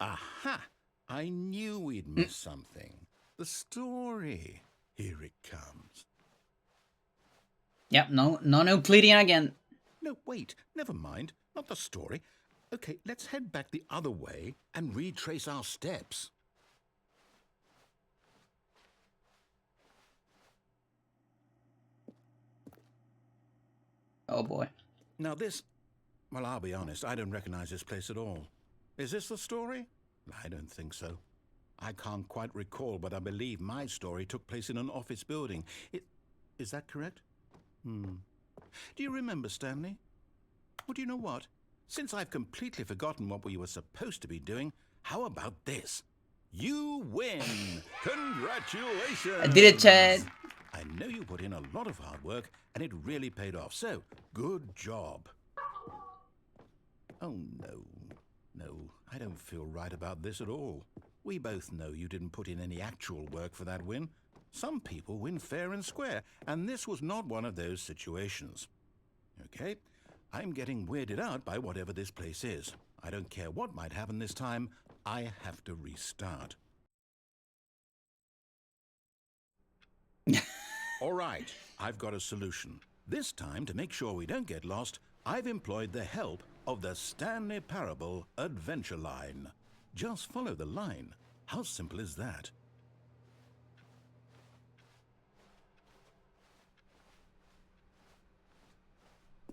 Aha! I knew we'd miss something. The story. Here it comes. Yep, no Euclidean again. No, wait, never mind. Not the story. Okay, let's head back the other way and retrace our steps. Oh boy. Now well, I'll be honest, I don't recognize this place at all. Is this the story? I don't think so. I can't quite recall, but I believe my story took place in an office building. Is that correct? Do you remember, Stanley? Well, do you know what? Since I've completely forgotten what we were supposed to be doing, how about this? You win! Congratulations! I did it, Chad. I know you put in a lot of hard work, and it really paid off, so good job. Oh, no, I don't feel right about this at all. We both know you didn't put in any actual work for that win. Some people win fair and square, and this was not one of those situations. Okay, I'm getting weirded out by whatever this place is. I don't care what might happen this time, I have to restart. All right, I've got a solution. This time, to make sure we don't get lost, I've employed the help of the Stanley Parable adventure line. Just follow the line. How simple is that?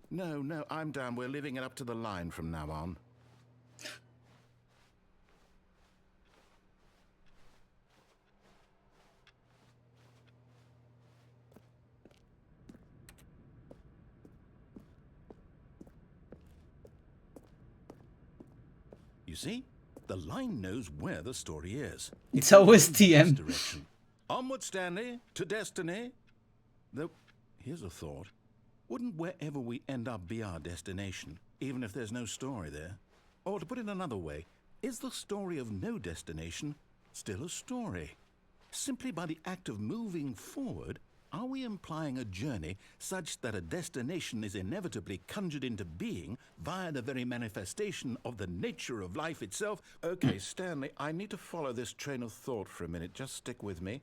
No, I'm down. We're leaving it up to the line from now on. You see? The line knows where the story is. It's always This TM. direction. Onward, Stanley, to destiny. Though, here's a thought. Wouldn't wherever we end up be our destination, even if there's no story there? Or to put it another way, is the story of no destination still a story? Simply by the act of moving forward, are we implying a journey such that a destination is inevitably conjured into being via the very manifestation of the nature of life itself? Okay, Stanley, I need to follow this train of thought for a minute. Just stick with me.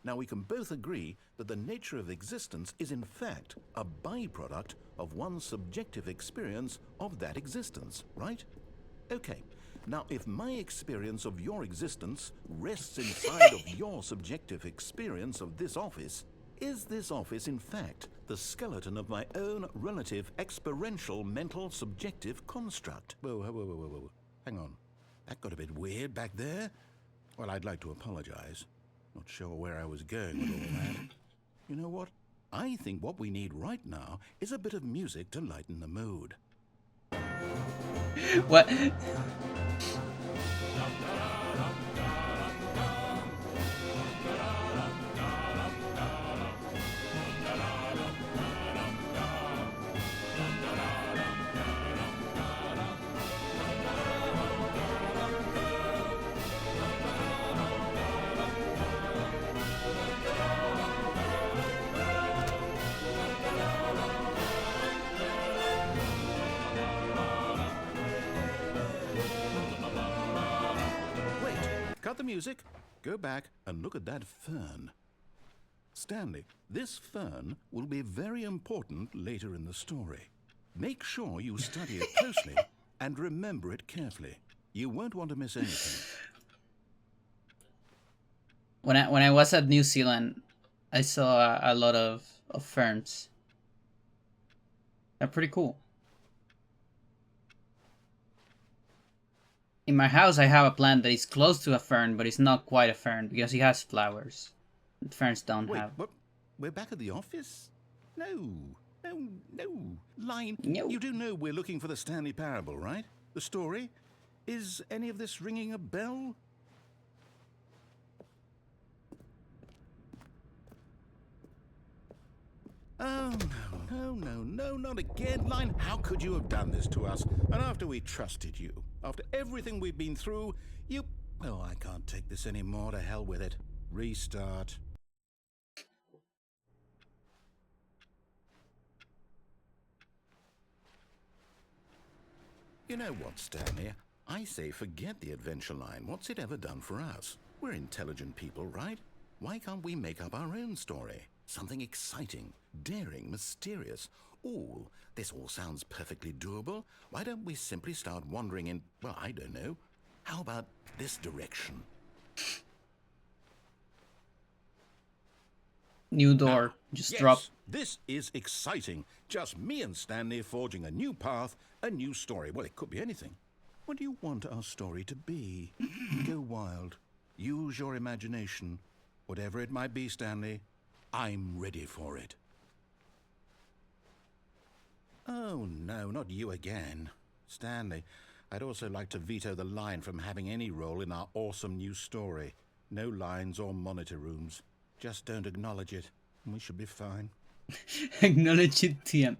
Now, we can both agree that the nature of existence is in fact a byproduct of one's subjective experience of that existence, right? Okay. Now, if my experience of your existence rests inside of your subjective experience of this office, is this office, in fact, the skeleton of my own relative experiential mental subjective construct? Whoa. Hang on. That got a bit weird back there. Well, I'd like to apologize. Not sure where I was going with all that. You know what? I think what we need right now is a bit of music to lighten the mood. What? Wait, cut the music, go back and look at that fern. Stanley, this fern will be very important later in the story. Make sure you study it closely and remember it carefully. You won't want to miss anything. When I was at New Zealand, I saw a lot of ferns. They're pretty cool. In my house, I have a plant that is close to a fern, but it's not quite a fern because it has flowers. Ferns don't Wait, have. what? We're back at the office? No, no. Line, No. you do know we're looking for the Stanley Parable, right? The story? Is any of this ringing a bell? Oh, no, not again. Line, how could you have done this to us? And after we trusted you, after everything we've been through, you... Oh, I can't take this anymore. To hell with it. Restart. You know what, Stanley? I say forget the adventure line. What's it ever done for us? We're intelligent people, right? Why can't we make up our own story? Something exciting, daring, mysterious. Ooh, this all sounds perfectly doable. Why don't we simply start wandering in, well, I don't know. How about this direction? New door. Just Yes, drop. this is exciting. Just me and Stanley forging a new path, a new story. Well, it could be anything. What do you want our story to be? Go wild. Use your imagination. Whatever it might be, Stanley, I'm ready for it. Oh, no, not you again. Stanley, I'd also like to veto the line from having any role in our awesome new story. No lines or monitor rooms. Just don't acknowledge it, and we should be fine. Acknowledge it, TM.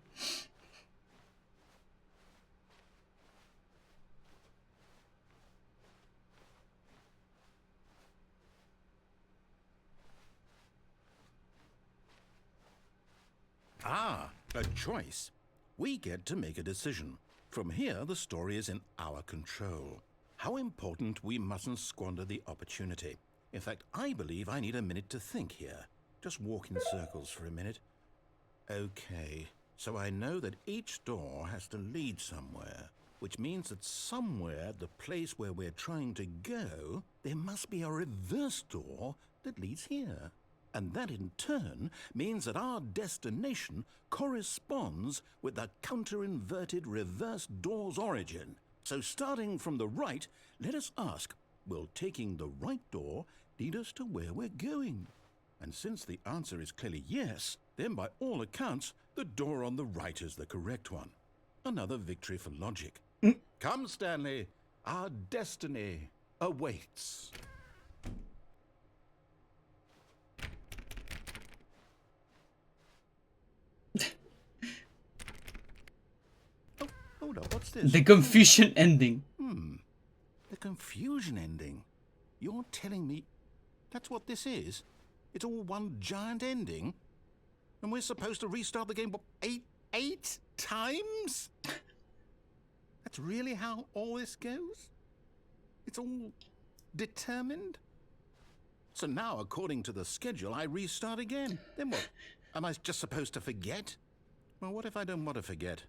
Ah, a choice. We get to make a decision. From here, the story is in our control. How important we mustn't squander the opportunity. In fact, I believe I need a minute to think here. Just walk in circles for a minute. Okay, so I know that each door has to lead somewhere, which means that somewhere at the place where we're trying to go, there must be a reverse door that leads here. And that in turn means that our destination corresponds with the counter-inverted reverse door's origin. So starting from the right, let us ask, will taking the right door lead us to where we're going? And since the answer is clearly yes, then by all accounts, the door on the right is the correct one. Another victory for logic. Come, Stanley, our destiny awaits. Oh, hold up, what's this? The confusion ending. The confusion ending. You're telling me that's what this is? It's all one giant ending? And we're supposed to restart the game, what, eight times? That's really how all this goes? It's all determined? So now, according to the schedule, I restart again. Then what? Am I just supposed to forget? Well, what if I don't want to forget?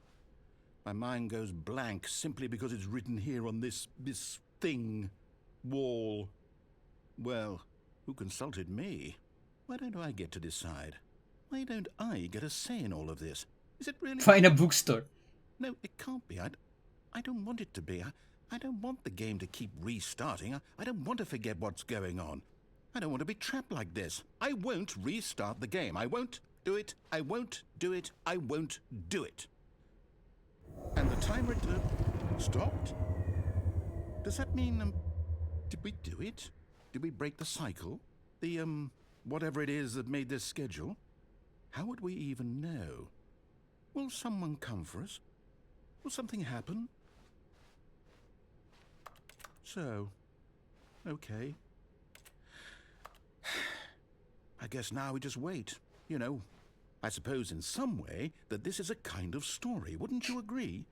My mind goes blank simply because it's written here on this thing, wall. Well, who consulted me? Why don't I get to decide? Why don't I get a say in all of this? Is it really? Find a bookstore. No, it can't be. I don't want it to be. I don't want the game to keep restarting. I don't want to forget what's going on. I don't want to be trapped like this. I won't restart the game. I won't do it. I won't do it. I won't do it. And the timer stopped? Does that mean, did we do it? Did we break the cycle? The, whatever it is that made this schedule? How would we even know? Will someone come for us? Will something happen? So, okay. I guess now we just wait. You know, I suppose in some way that this is a kind of story. Wouldn't you agree?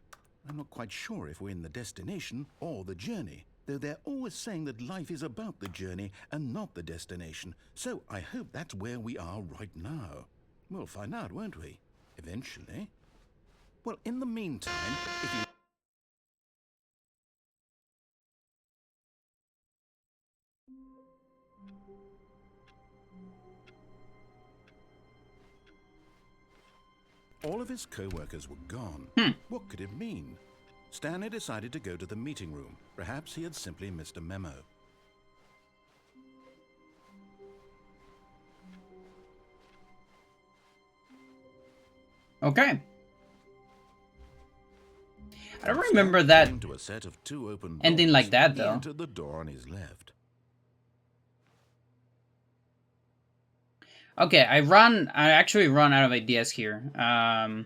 I'm not quite sure if we're in the destination or the journey. Though they're always saying that life is about the journey and not the destination, so I hope that's where we are right now. We'll find out, won't we? Eventually. Well, in the meantime, if you... All of his co-workers were gone. What could it mean? Stanley decided to go to the meeting room. Perhaps he had simply missed a memo. Okay. I don't remember that Came to a set of 2 open ending doors. like that, He though. entered the door on his left. Okay, I actually run out of ideas here. I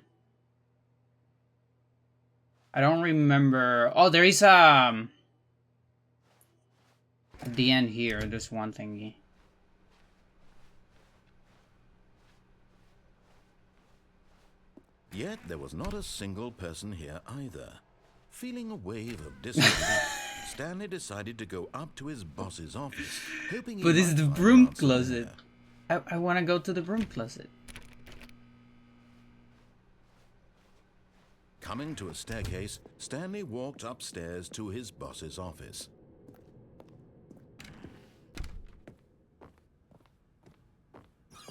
don't remember. Oh, there is at the end here, there's one thingy. Yet there was not a single person here either. Feeling a wave of disbelief, Stanley decided to go up to his boss's office, hoping he But this is might the find broom an answer closet. there. I want to go to the broom closet. Coming to a staircase, Stanley walked upstairs to his boss's office.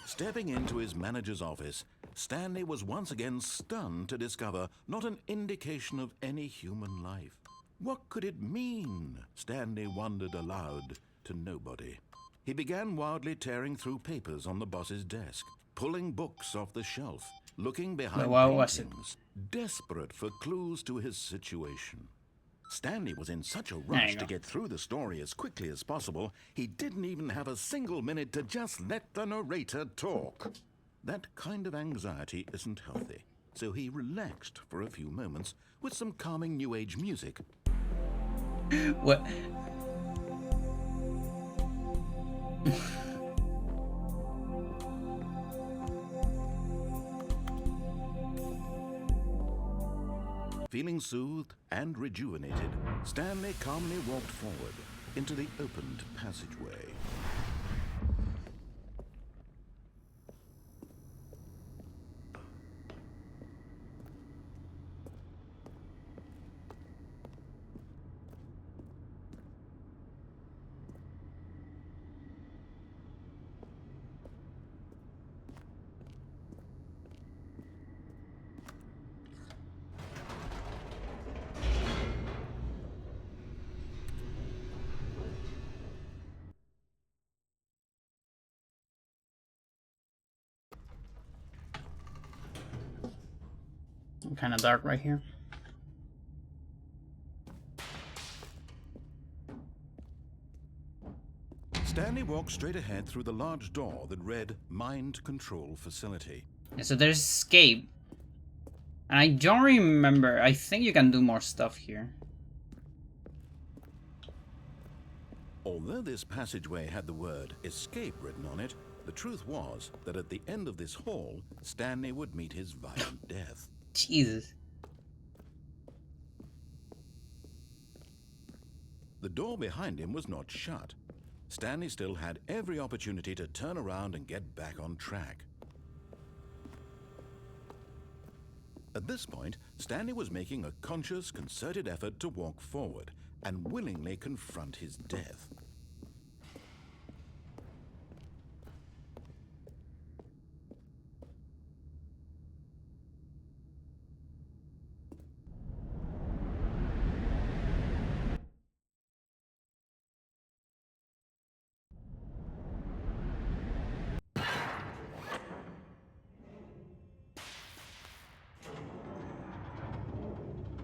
Stepping into his manager's office, Stanley was once again stunned to discover not an indication of any human life. What could it mean? Stanley wondered aloud to nobody. He began wildly tearing through papers on the boss's desk, pulling books off the shelf, looking behind What was it? paintings, desperate for clues to his situation. Stanley was in such a There rush you to go. get through the story as quickly as possible, he didn't even have a single minute to just let the narrator talk. That kind of anxiety isn't healthy, so he relaxed for a few moments with some calming New Age music. What? Feeling soothed and rejuvenated, Stanley calmly walked forward into the opened passageway. Kind of dark right here. Stanley walked straight ahead through the large door that read Mind Control Facility. Yeah, so there's escape. And I don't remember. I think you can do more stuff here. Although this passageway had the word escape written on it, the truth was that at the end of this hall, Stanley would meet his violent death. Jesus. The door behind him was not shut. Stanley still had every opportunity to turn around and get back on track. At this point, Stanley was making a conscious, concerted effort to walk forward and willingly confront his death.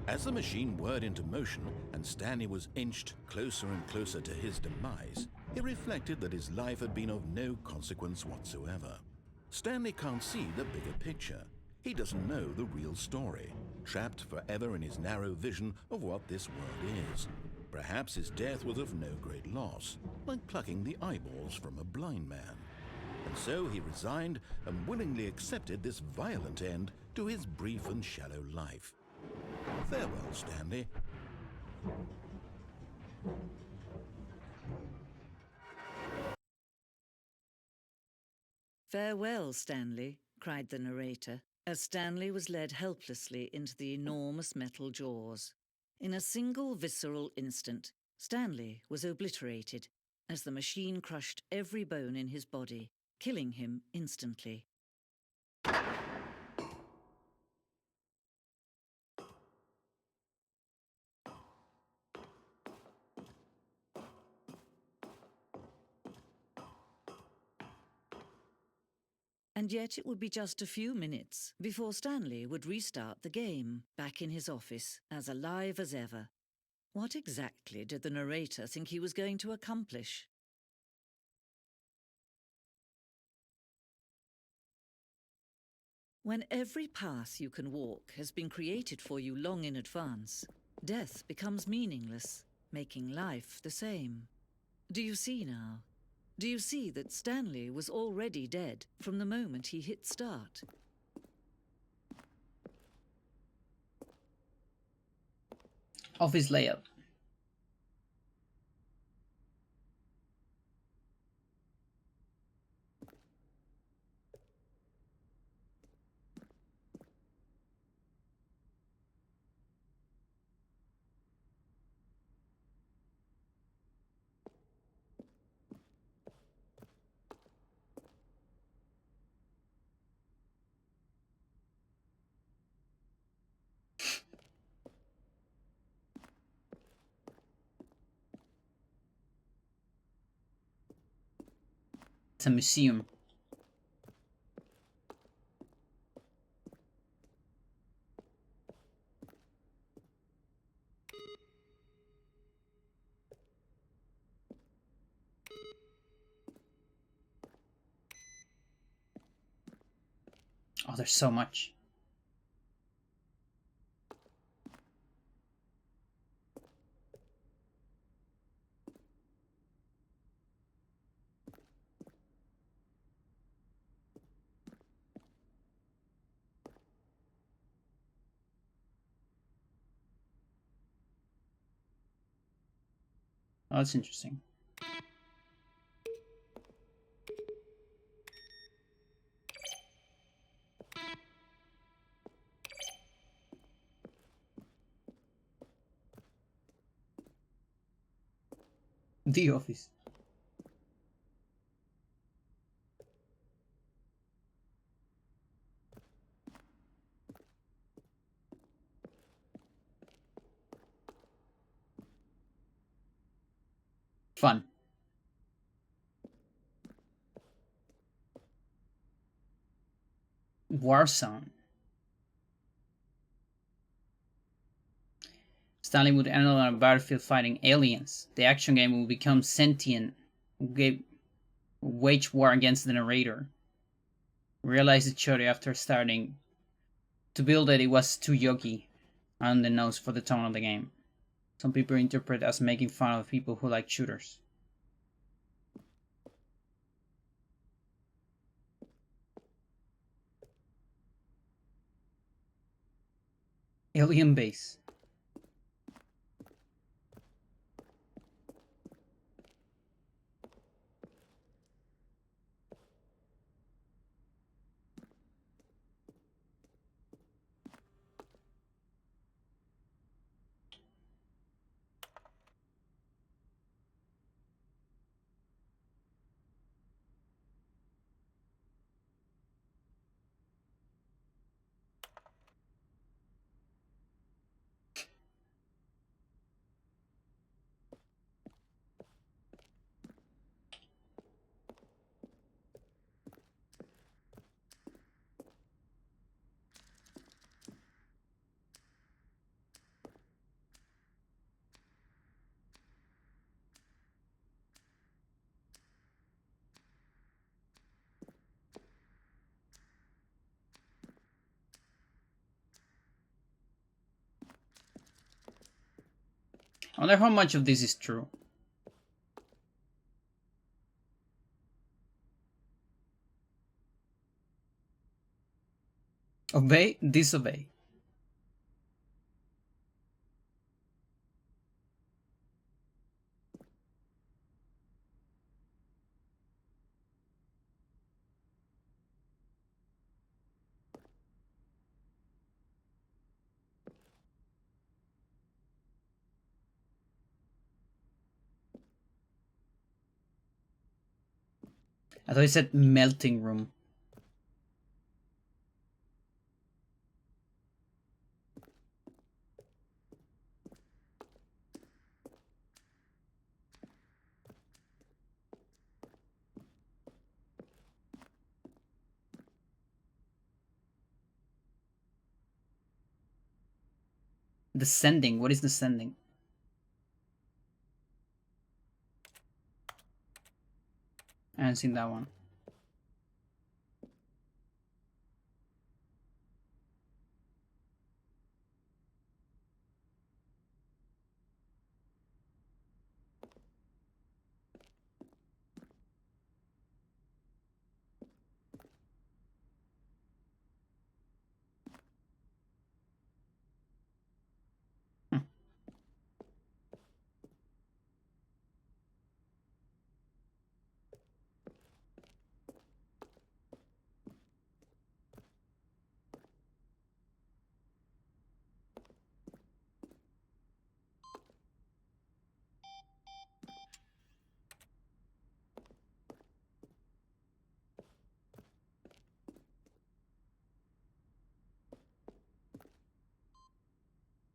As the machine whirred into motion and Stanley was inched closer and closer to his demise, he reflected that his life had been of no consequence whatsoever. Stanley can't see the bigger picture. He doesn't know the real story, trapped forever in his narrow vision of what this world is. Perhaps his death was of no great loss, like plucking the eyeballs from a blind man. And so he resigned and willingly accepted this violent end to his brief and shallow life. Farewell, Stanley. "Farewell, Stanley," cried the narrator, as Stanley was led helplessly into the enormous metal jaws. In a single visceral instant, Stanley was obliterated as the machine crushed every bone in his body, killing him instantly. And yet it would be just a few minutes before Stanley would restart the game, back in his office, as alive as ever. What exactly did the narrator think he was going to accomplish? When every path you can walk has been created for you long in advance, death becomes meaningless, making life the same. Do you see now? Do you see that Stanley was already dead from the moment he hit start? Office layout. It's a museum. Oh, there's so much. Oh, that's interesting. The office. Fun. Warzone. Stanley would end up on a battlefield fighting aliens. The action game will become sentient, wage war against the narrator. Realized it shortly after starting to build it was too yogi on the nose for the tone of the game. Some people interpret as making fun of people who like shooters. Alien base. I wonder how much of this is true. Obey, disobey. I thought it said melting room. Descending. What is descending? I haven't seen that one.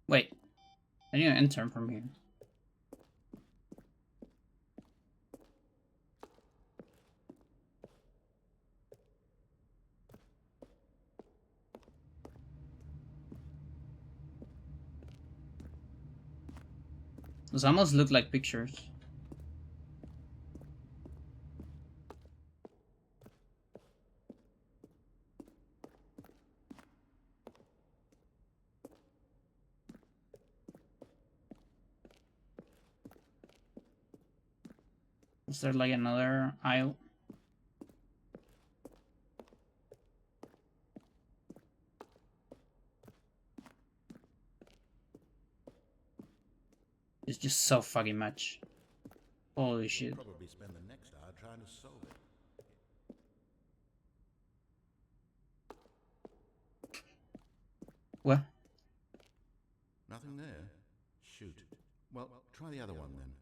Wait, I need to enter from here. Those almost look like pictures. Is there like another aisle? It's just so fucking much. Holy shit. Probably spend the next hour trying to solve it. What? Nothing there? Shoot. Well, try the other one then.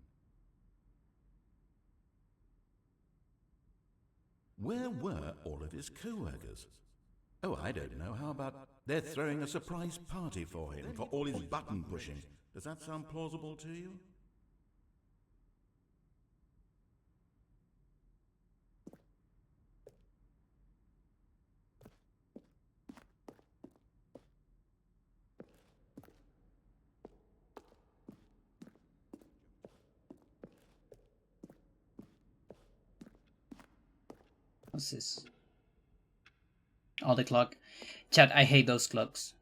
Where were all of his co-workers? Oh, I don't know. How about they're throwing a surprise party for him for all his button pushing? Does that sound plausible to you? What's this? Oh, the clock. Chat, I hate those clocks.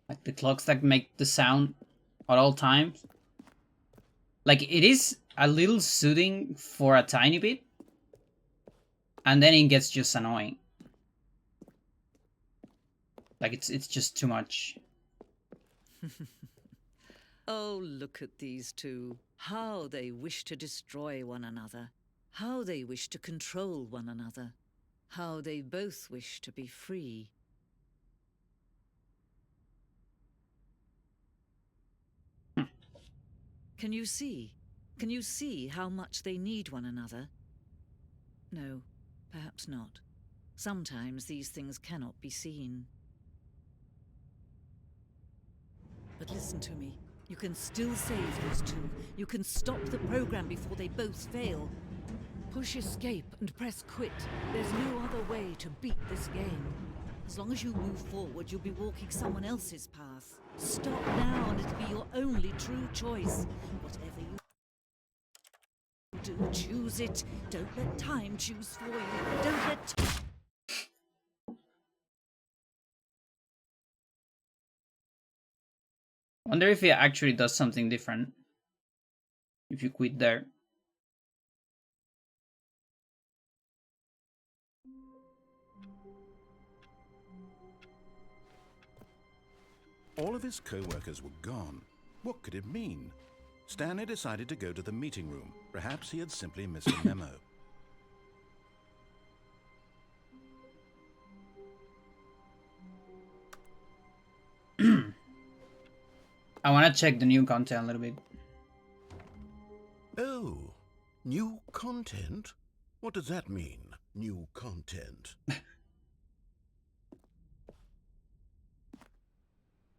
Like the clocks that make the sound at all times. Like it is a little soothing for a tiny bit. And then it gets just annoying. Like it's just too much. Oh, look at these two. How they wish to destroy one another. How they wish to control one another. How they both wish to be free. Can you see? Can you see how much they need one another? No, perhaps not. Sometimes these things cannot be seen. But listen to me. You can still save these two. You can stop the program before they both fail. Push escape and press quit. There's no other way to beat this game. As long as you move forward, you'll be walking someone else's path. Stop now and it'll be your only true choice. Whatever you do, choose it. Don't let time choose for you. Don't let... I wonder if it actually does something different. If you quit there. All of his co-workers were gone. What could it mean? Stanley decided to go to the meeting room. Perhaps he had simply missed a memo. I want to check the new content a little bit. Oh, New content? What does that mean, new content?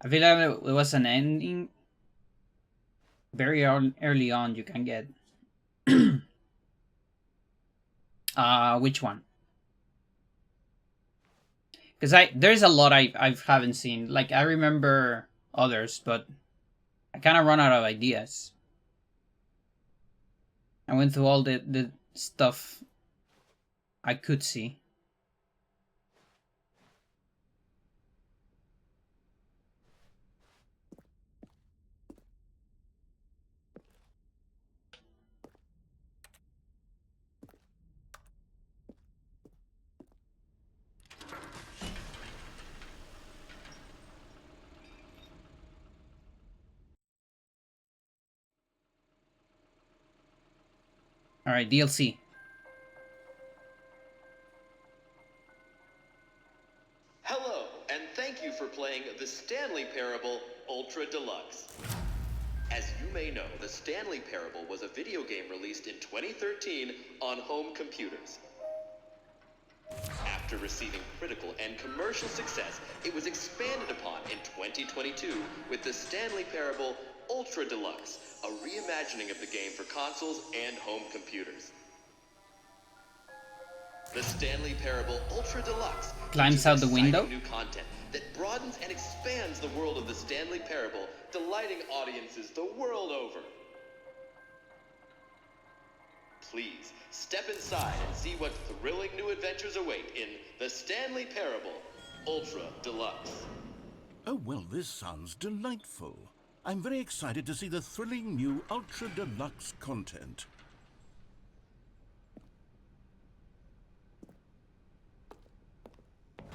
I feel like it was an ending very early on. You can get. Which one? Because there's a lot I haven't seen. Like I remember others, but I kind of run out of ideas. I went through all the stuff I could see. All right, DLC. Hello, and thank you for playing the Stanley Parable Ultra Deluxe. As you may know, the Stanley Parable was a video game released in 2013 on home computers. After receiving critical and commercial success, it was expanded upon in 2022 with the Stanley Parable Ultra Deluxe, a reimagining of the game for consoles and home computers. The Stanley Parable Ultra Deluxe Climbs out the window. New content that broadens and expands the world of the Stanley Parable, delighting audiences the world over. Please step inside and see what thrilling new adventures await in the Stanley Parable Ultra Deluxe. Oh, well, this sounds delightful. I'm very excited to see the thrilling new Ultra Deluxe content.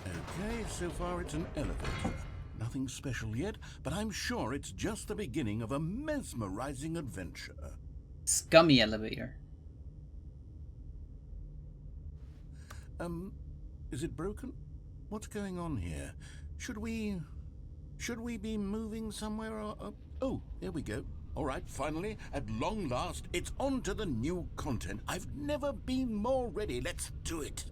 Okay, so far it's an elevator. Nothing special yet, but I'm sure it's just the beginning of a mesmerizing adventure. Scummy elevator. Is it broken? What's going on here? Should we be moving somewhere or... Oh, here we go. All right, finally, at long last, it's on to the new content. I've never been more ready. Let's do it.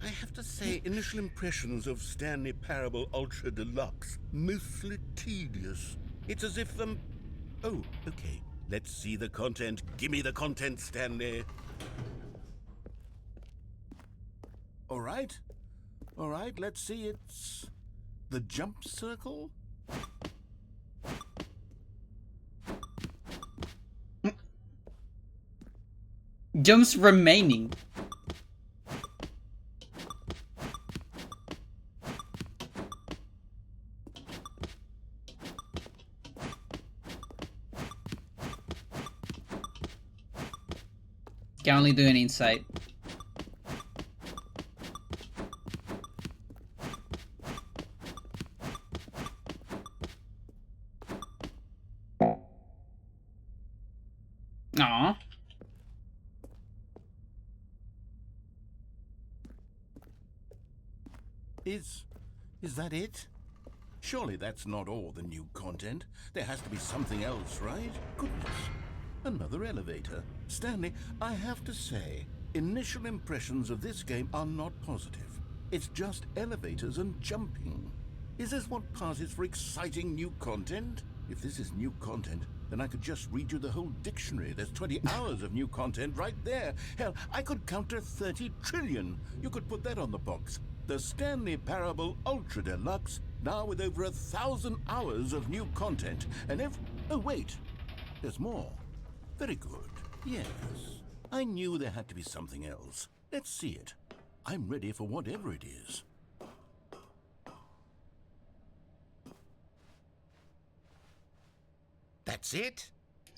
I have to say, initial impressions of Stanley Parable Ultra Deluxe, mostly tedious. It's as if Oh, okay. Let's see the content. Gimme the content, Stanley. All right, let's see. It's the jump circle. Jumps remaining. Can only do an insight. Aww. Is that it? Surely that's not all the new content. There has to be something else, right? Goodness. Another elevator. Stanley, I have to say, initial impressions of this game are not positive. It's just elevators and jumping. Is this what passes for exciting new content? If this is new content, then I could just read you the whole dictionary. There's 20 hours of new content right there. Hell, I could count to 30 trillion. You could put that on the box. The Stanley Parable Ultra Deluxe, now with over 1,000 hours of new content. And oh, wait. There's more. Very good. Yes. I knew there had to be something else. Let's see it. I'm ready for whatever it is. That's it?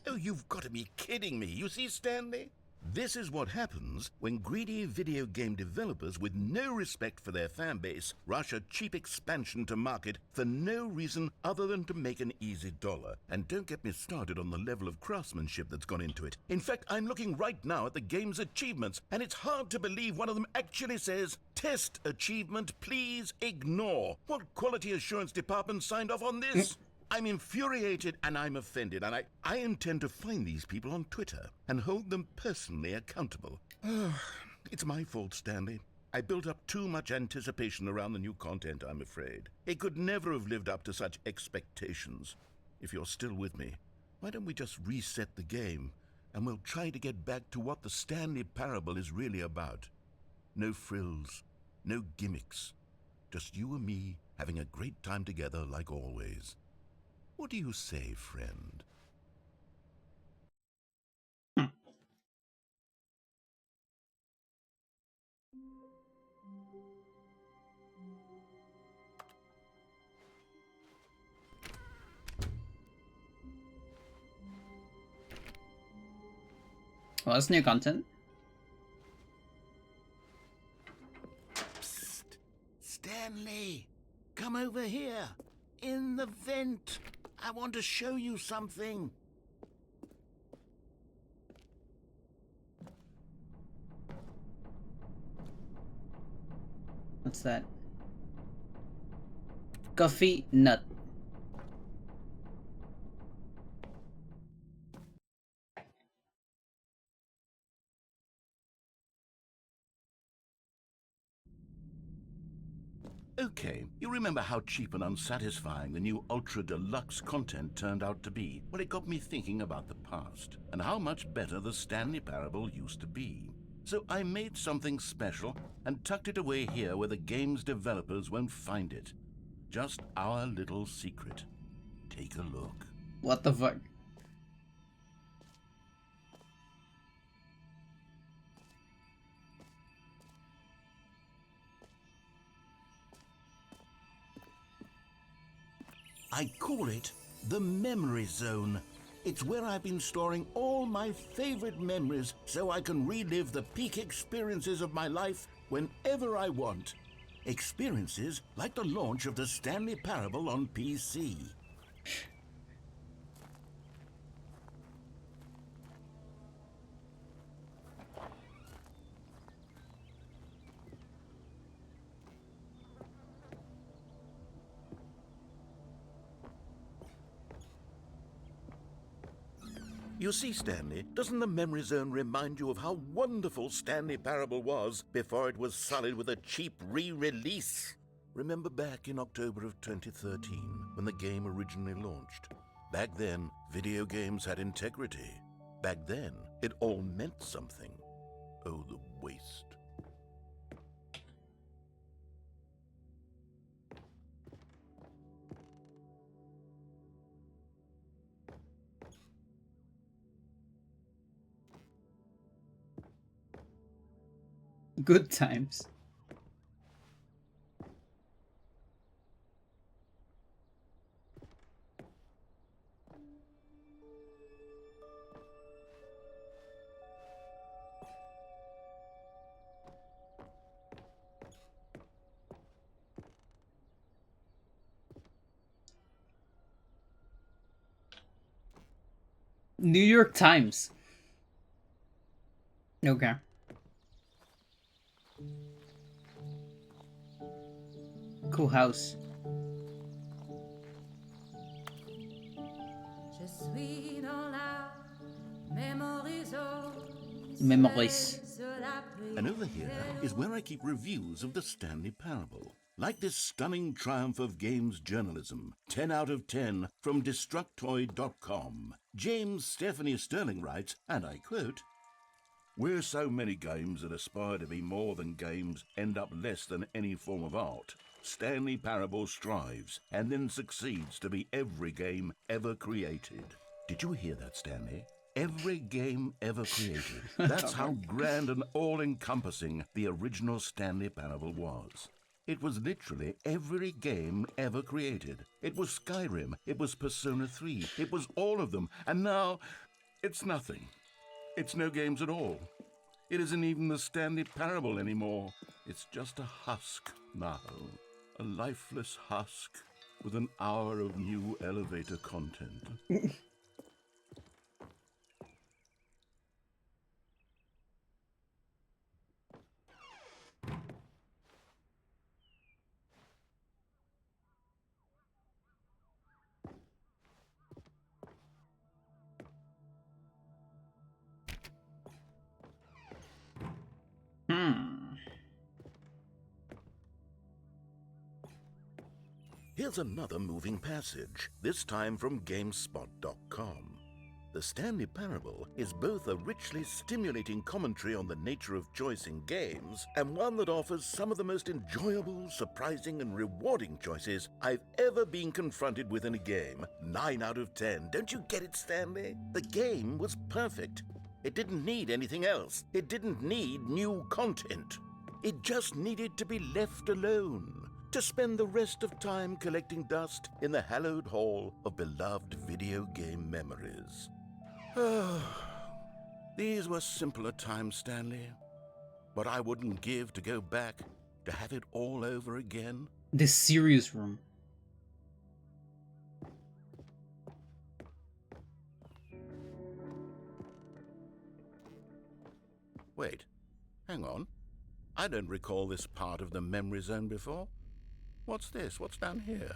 Oh, you've got to be kidding me. You see, Stanley? This is what happens when greedy video game developers with no respect for their fan base rush a cheap expansion to market for no reason other than to make an easy dollar. And don't get me started on the level of craftsmanship that's gone into it. In fact, I'm looking right now at the game's achievements, and it's hard to believe one of them actually says, "Test achievement, please ignore." What quality assurance department signed off on this? I'm infuriated and I'm offended, and I intend to find these people on Twitter and hold them personally accountable. It's my fault, Stanley. I built up too much anticipation around the new content, I'm afraid. It could never have lived up to such expectations. If you're still with me, why don't we just reset the game, and we'll try to get back to what the Stanley Parable is really about. No frills, no gimmicks. Just you and me having a great time together like always. What do you say, friend? Well, that's new content. Psst. Stanley, come over here. In the vent. I want to show you something. What's that? Coffee nut. Okay, you remember how cheap and unsatisfying the new Ultra Deluxe content turned out to be? Well, it got me thinking about the past and how much better the Stanley Parable used to be. So I made something special and tucked it away here where the game's developers won't find it. Just our little secret. Take a look. What the fuck? I call it the Memory Zone. It's where I've been storing all my favorite memories so I can relive the peak experiences of my life whenever I want. Experiences like the launch of the Stanley Parable on PC. You see, Stanley, doesn't the Memory Zone remind you of how wonderful Stanley Parable was before it was sullied with a cheap re-release? Remember back in October of 2013, when the game originally launched? Back then, video games had integrity. Back then, it all meant something. Oh, the waste. Good times. New York Times. Okay. Cool house. Memories. And over here is where I keep reviews of the Stanley Parable. Like this stunning triumph of games journalism, 10 out of 10 from Destructoid.com. James Stephanie Sterling writes, and I quote, "Where so many games that aspire to be more than games end up less than any form of art, Stanley Parable strives and then succeeds to be every game ever created." Did you hear that, Stanley? Every game ever created. That's how grand and all-encompassing the original Stanley Parable was. It was literally every game ever created. It was Skyrim, it was Persona 3, it was all of them, and now it's nothing. It's no games at all. It isn't even the Stanley Parable anymore. It's just a husk now. A lifeless husk with an hour of new elevator content. Here's another moving passage, this time from GameSpot.com. The Stanley Parable is both a richly stimulating commentary on the nature of choice in games and one that offers some of the most enjoyable, surprising, and rewarding choices I've ever been confronted with in a game. 9 out of 10. Don't you get it, Stanley? The game was perfect. It didn't need anything else. It didn't need new content. It just needed to be left alone, to spend the rest of time collecting dust in the hallowed hall of beloved video game memories. These were simpler times, Stanley. But I wouldn't give to go back to have it all over again. The serious room. Wait, hang on. I don't recall this part of the memory zone before. What's this? What's down here?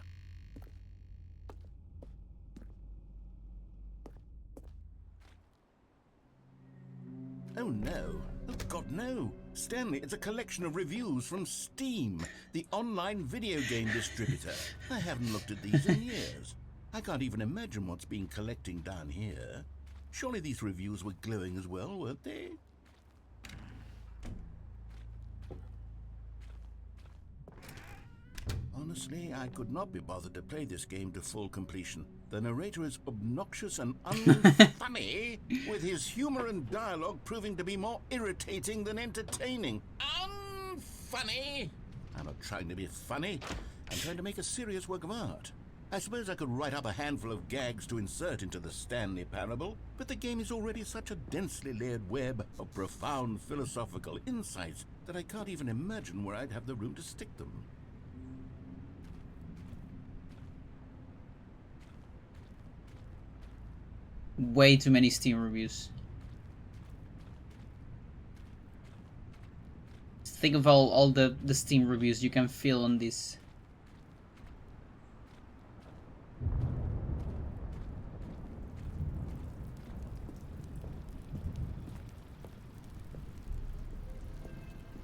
Oh no. Oh God, no. Stanley, it's a collection of reviews from Steam, the online video game distributor. I haven't looked at these in years. I can't even imagine what's been collecting down here. Surely these reviews were glowing as well, weren't they? Honestly, I could not be bothered to play this game to full completion. The narrator is obnoxious and unfunny, with his humor and dialogue proving to be more irritating than entertaining. Unfunny! I'm not trying to be funny. I'm trying to make a serious work of art. I suppose I could write up a handful of gags to insert into the Stanley Parable, but the game is already such a densely layered web of profound philosophical insights that I can't even imagine where I'd have the room to stick them. Way too many Steam reviews. Think of all the Steam reviews you can feel on this.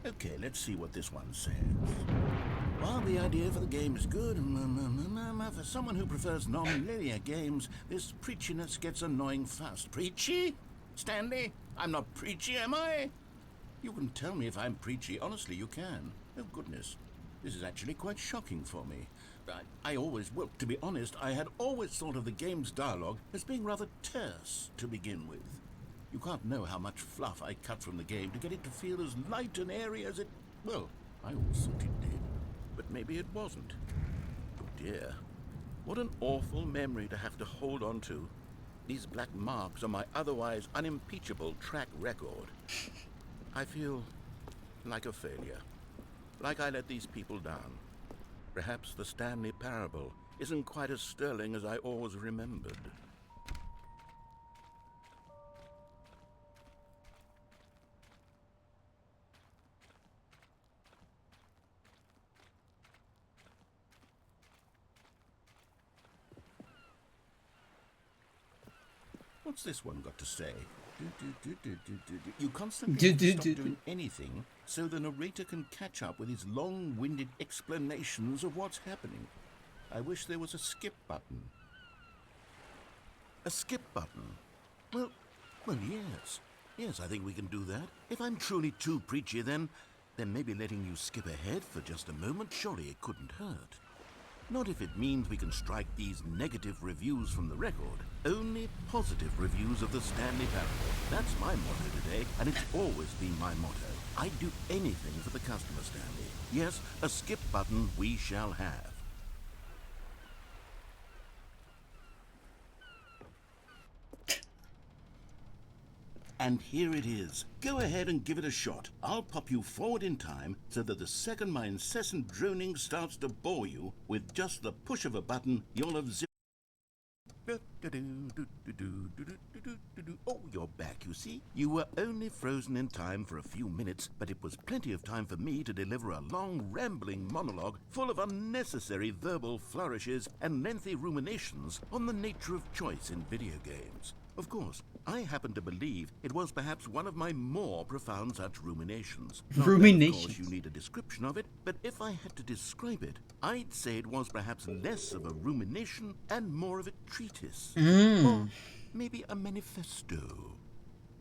Okay, let's see what this one says. While the idea for the game is good, for someone who prefers non-linear games, this preachiness gets annoying fast. Preachy? Stanley? I'm not preachy, am I? You can tell me if I'm preachy. Honestly, you can. Oh, goodness. This is actually quite shocking for me. Well, to be honest, I had always thought of the game's dialogue as being rather terse to begin with. You can't know how much fluff I cut from the game to get it to feel as light and airy as it... Well, I always thought it did. But maybe it wasn't. Oh dear. What an awful memory to have to hold on to. These black marks on my otherwise unimpeachable track record. I feel like a failure. Like I let these people down. Perhaps the Stanley Parable isn't quite as sterling as I always remembered. What's this one got to say? You constantly have to stop doing anything so the narrator can catch up with his long-winded explanations of what's happening. I wish there was a skip button. A skip button? Well, yes. Yes, I think we can do that. If I'm truly too preachy, then maybe letting you skip ahead for just a moment, surely it couldn't hurt. Not if it means we can strike these negative reviews from the record. Only positive reviews of the Stanley Parable. That's my motto today, and it's always been my motto. I'd do anything for the customer, Stanley. Yes, a skip button we shall have. And here it is. Go ahead and give it a shot. I'll pop you forward in time so that the second my incessant droning starts to bore you, with just the push of a button, you'll have Oh, you're back, you see. You were only frozen in time for a few minutes, but it was plenty of time for me to deliver a long, rambling monologue full of unnecessary verbal flourishes and lengthy ruminations on the nature of choice in video games. Of course, I happen to believe it was perhaps one of my more profound such ruminations. Not that, of course, you need a description of it, but if I had to describe it, I'd say it was perhaps less of a rumination and more of a treatise. Or maybe a manifesto.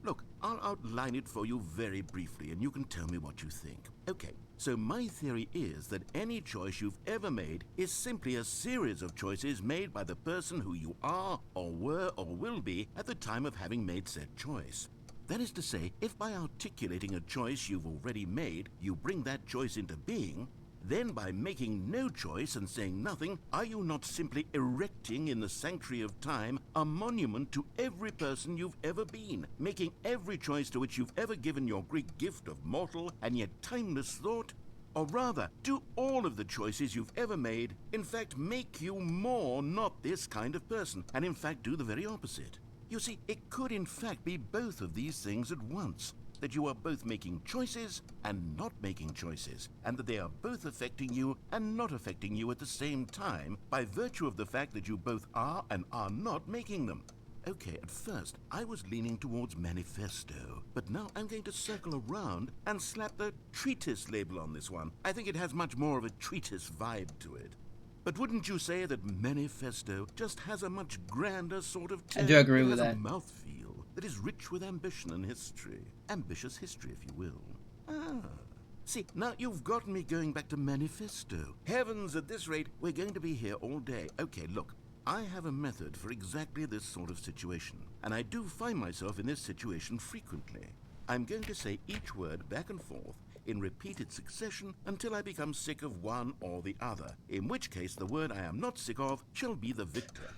Look, I'll outline it for you very briefly, and you can tell me what you think. Okay, so my theory is that any choice you've ever made is simply a series of choices made by the person who you are, or were, or will be at the time of having made said choice. That is to say, if by articulating a choice you've already made, you bring that choice into being, then by making no choice and saying nothing, are you not simply erecting in the sanctuary of time a monument to every person you've ever been, making every choice to which you've ever given your great gift of mortal and yet timeless thought? Or rather, do all of the choices you've ever made, in fact, make you more not this kind of person, and in fact do the very opposite? You see, it could in fact be both of these things at once. That you are both making choices and not making choices, and that they are both affecting you and not affecting you at the same time by virtue of the fact that you both are and are not making them. Okay, at first, I was leaning towards manifesto, but now I'm going to circle around and slap the treatise label on this one. I think it has much more of a treatise vibe to it. But wouldn't you say that manifesto just has a much grander sort of tone? I do agree it with has that. A mouthfeel that is rich with ambition and history. Ambitious history, if you will. See, now you've gotten me going back to manifesto. Heavens, at this rate, we're going to be here all day. Okay, look, I have a method for exactly this sort of situation, and I do find myself in this situation frequently. I'm going to say each word back and forth in repeated succession until I become sick of one or the other, in which case the word I am not sick of shall be the victor.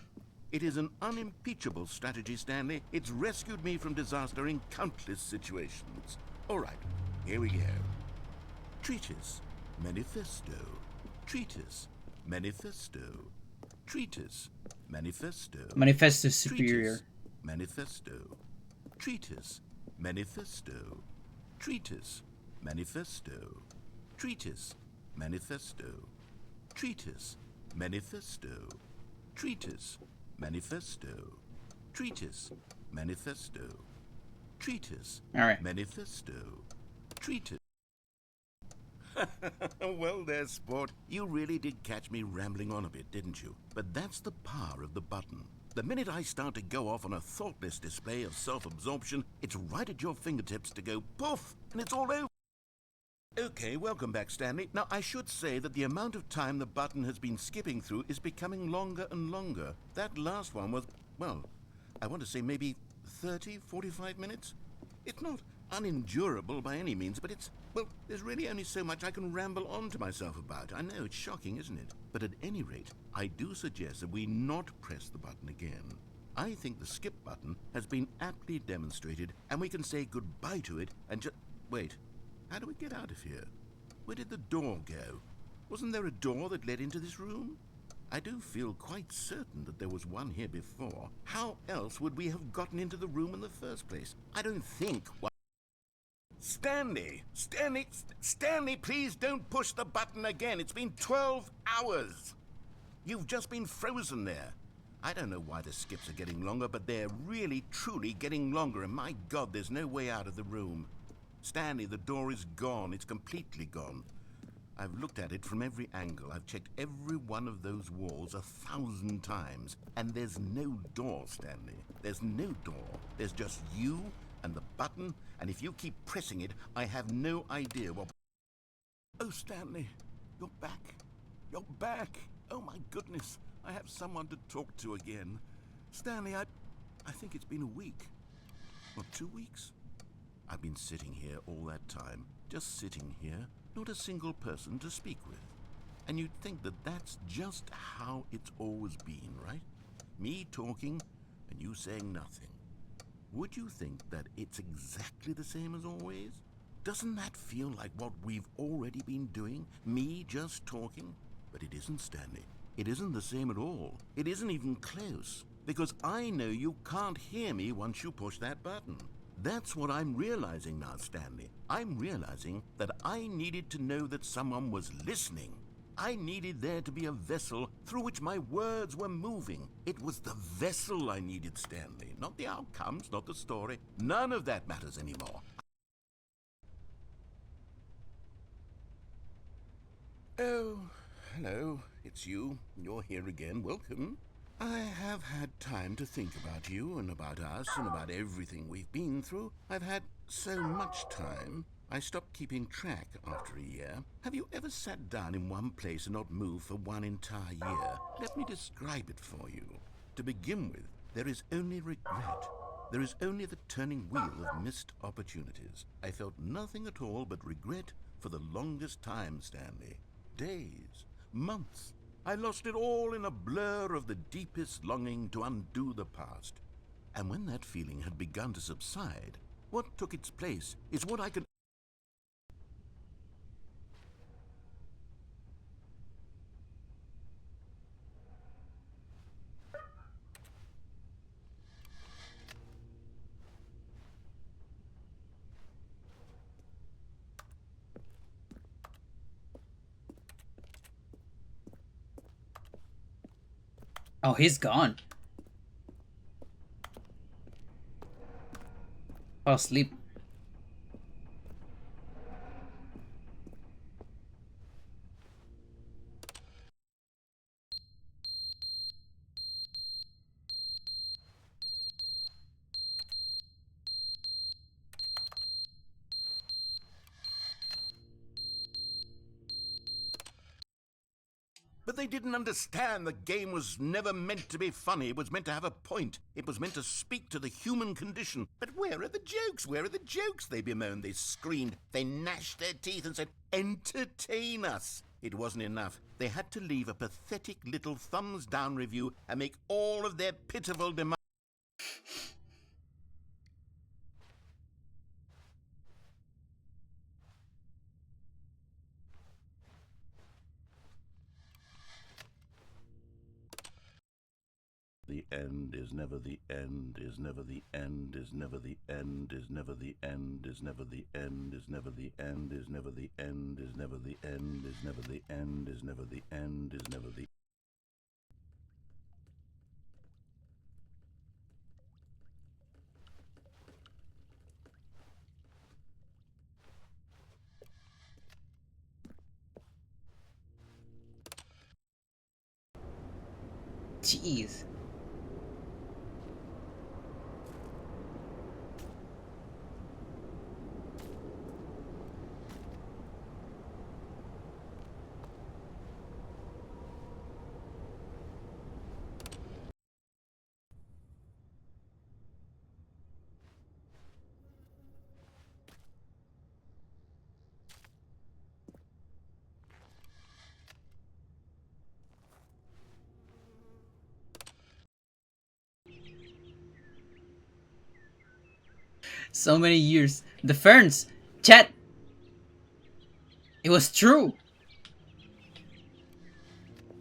It is an unimpeachable strategy, Stanley. It's rescued me from disaster in countless situations. All right, here we go. Treatise, manifesto. Treatise, manifesto. Treatise, manifesto. Manifesto superior. Treatise, manifesto. Treatise, manifesto. Treatise, manifesto. Treatise, manifesto. Treatise, manifesto. Treatise, manifesto. Treatise, manifesto. Treatise, All right. manifesto. Treatise. Well there, sport. You really did catch me rambling on a bit, didn't you? But that's the power of the button. The minute I start to go off on a thoughtless display of self-absorption, it's right at your fingertips to go poof, and it's all over. Okay, welcome back, Stanley. Now, I should say that the amount of time the button has been skipping through is becoming longer and longer. That last one was, well, I want to say maybe 30, 45 minutes? It's not unendurable by any means, but it's, well, there's really only so much I can ramble on to myself about. I know, it's shocking, isn't it? But at any rate, I do suggest that we not press the button again. I think the skip button has been aptly demonstrated, and we can say goodbye to it and just... Wait. How do we get out of here? Where did the door go? Wasn't there a door that led into this room? I do feel quite certain that there was one here before. How else would we have gotten into the room in the first place? I don't think... Stanley! Stanley, please don't push the button again. It's been 12 hours. You've just been frozen there. I don't know why the skips are getting longer, but they're really, truly getting longer, and my God, there's no way out of the room. Stanley, the door is gone. It's completely gone. I've looked at it from every angle. I've checked every one of those walls 1,000 times. And there's no door, Stanley. There's no door. There's just you and the button. And if you keep pressing it, I have no idea what... Oh, Stanley, you're back. You're back. Oh, my goodness. I have someone to talk to again. Stanley, I think it's been a week. Or 2 weeks. I've been sitting here all that time, just sitting here, not a single person to speak with. And you'd think that that's just how it's always been, right? Me talking and you saying nothing. Would you think that it's exactly the same as always? Doesn't that feel like what we've already been doing? Me just talking? But it isn't, Stanley. It isn't the same at all. It isn't even close. Because I know you can't hear me once you push that button. That's what I'm realizing now, Stanley. I'm realizing that I needed to know that someone was listening. I needed there to be a vessel through which my words were moving. It was the vessel I needed, Stanley. Not the outcomes, not the story. None of that matters anymore. Oh, hello. It's you. You're here again. Welcome. I have had time to think about you and about us and about everything we've been through. I've had so much time. I stopped keeping track after a year. Have you ever sat down in one place and not moved for one entire year? Let me describe it for you. To begin with, there is only regret. There is only the turning wheel of missed opportunities. I felt nothing at all but regret for the longest time, Stanley. Days, months. I lost it all in a blur of the deepest longing to undo the past. And when that feeling had begun to subside, what took its place is what I can... Oh, he's gone. Fell asleep. But they didn't understand the game was never meant to be funny. It was meant to have a point. It was meant to speak to the human condition. But where are the jokes? Where are the jokes? They bemoaned, they screamed, they gnashed their teeth and said, entertain us. It wasn't enough. They had to leave a pathetic little thumbs down review and make all of their pitiful demands. The end is never the end, is never the end, is never the end, is never the end, is never the end, is never the end, is never the end, is never the end, is never the end, is never the end, is never the... Jeez. So many years. The ferns! Chat! It was true!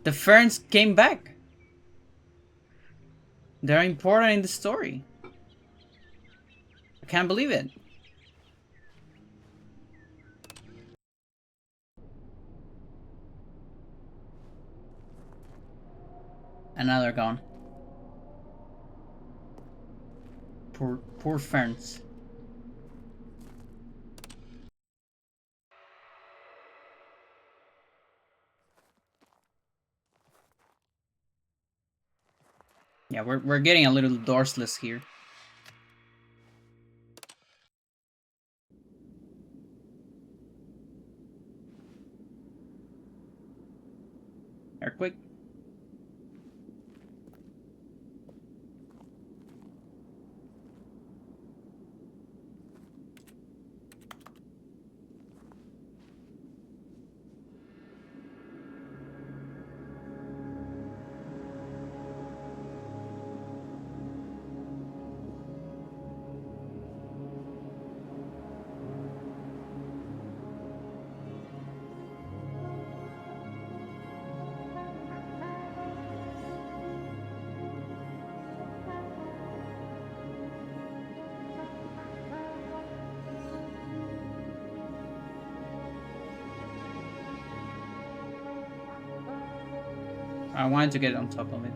The ferns came back! They're important in the story. I can't believe it. Another gone. Poor ferns. Yeah, we're getting a little dorsless here. Earthquake. I wanted to get on top of it.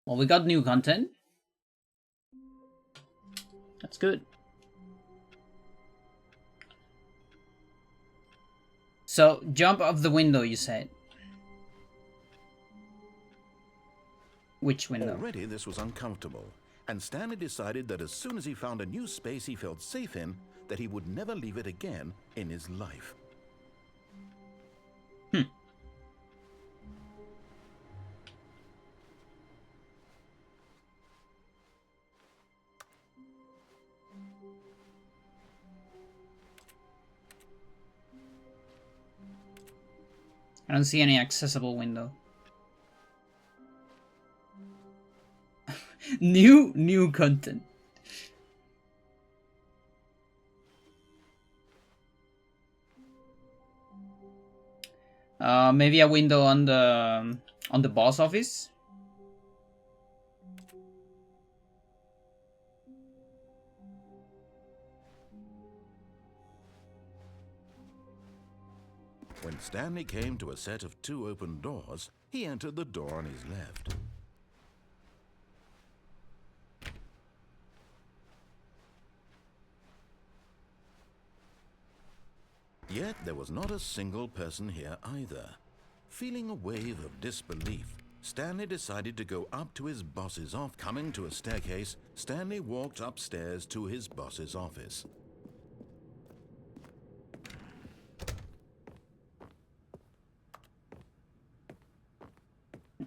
Well, we got new content. That's good. So, jump off the window, you said. Which window? Already this was uncomfortable, and Stanley decided that as soon as he found a new space he felt safe in, that he would never leave it again in his life. I don't see any accessible window. New content. Maybe a window on the boss office. When Stanley came to a set of 2 open doors, he entered the door on his left. Yet there was not a single person here either. Feeling a wave of disbelief, Stanley decided to go up to his boss's office. Coming to a staircase, Stanley walked upstairs to his boss's office.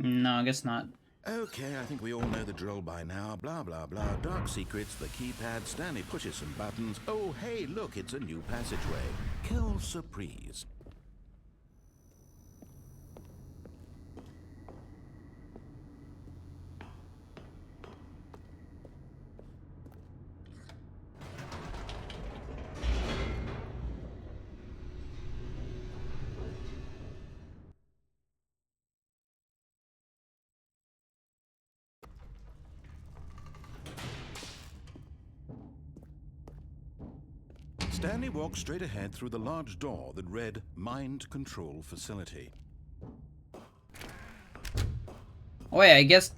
No, I guess not. Okay, I think we all know the drill by now. Blah, blah, blah. Dark secrets, the keypad. Stanley pushes some buttons. Oh, hey, look, it's a new passageway. Quelle surprise. Stanley walked straight ahead through the large door that read Mind Control Facility. Oh yeah, I guess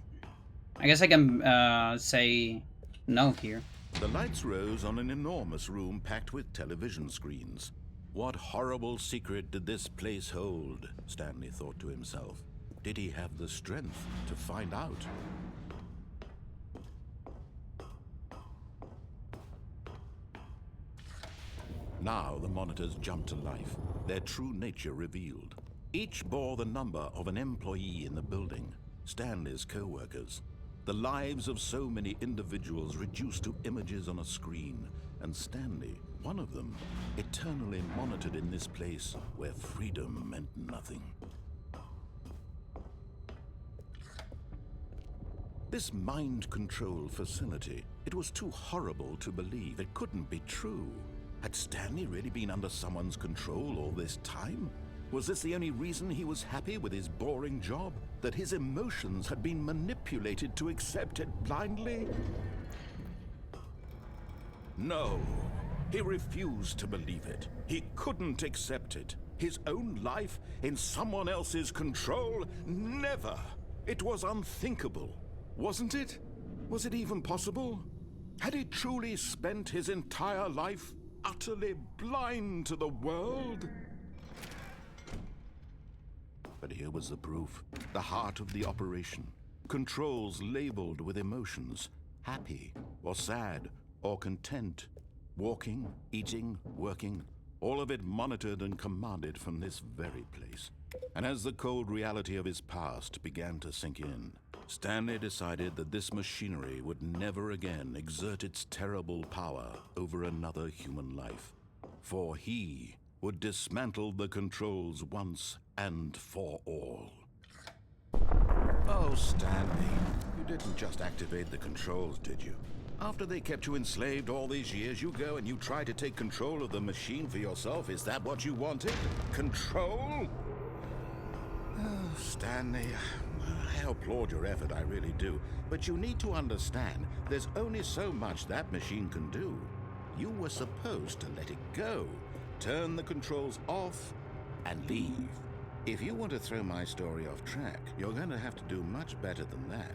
I can say no here. The lights rose on an enormous room packed with television screens. What horrible secret did this place hold? Stanley thought to himself. Did he have the strength to find out? Now the monitors jumped to life, their true nature revealed. Each bore the number of an employee in the building, Stanley's co-workers. The lives of so many individuals reduced to images on a screen, and Stanley, one of them, eternally monitored in this place where freedom meant nothing. This mind control facility, it was too horrible to believe. It couldn't be true. Had Stanley really been under someone's control all this time? Was this the only reason he was happy with his boring job? That his emotions had been manipulated to accept it blindly? No, he refused to believe it. He couldn't accept it. His own life in someone else's control? Never! It was unthinkable, wasn't it? Was it even possible? Had he truly spent his entire life utterly blind to the world? But here was the proof. The heart of the operation. Controls labeled with emotions. Happy, or sad, or content. Walking, eating, working. All of it monitored and commanded from this very place. And as the cold reality of his past began to sink in, Stanley decided that this machinery would never again exert its terrible power over another human life. For he would dismantle the controls once and for all. Oh, Stanley, you didn't just activate the controls, did you? After they kept you enslaved all these years, you go and you try to take control of the machine for yourself? Is that what you wanted? Control? Stanley, I applaud your effort, I really do. But you need to understand, there's only so much that machine can do. You were supposed to let it go, turn the controls off, and leave. If you want to throw my story off track, you're going to have to do much better than that.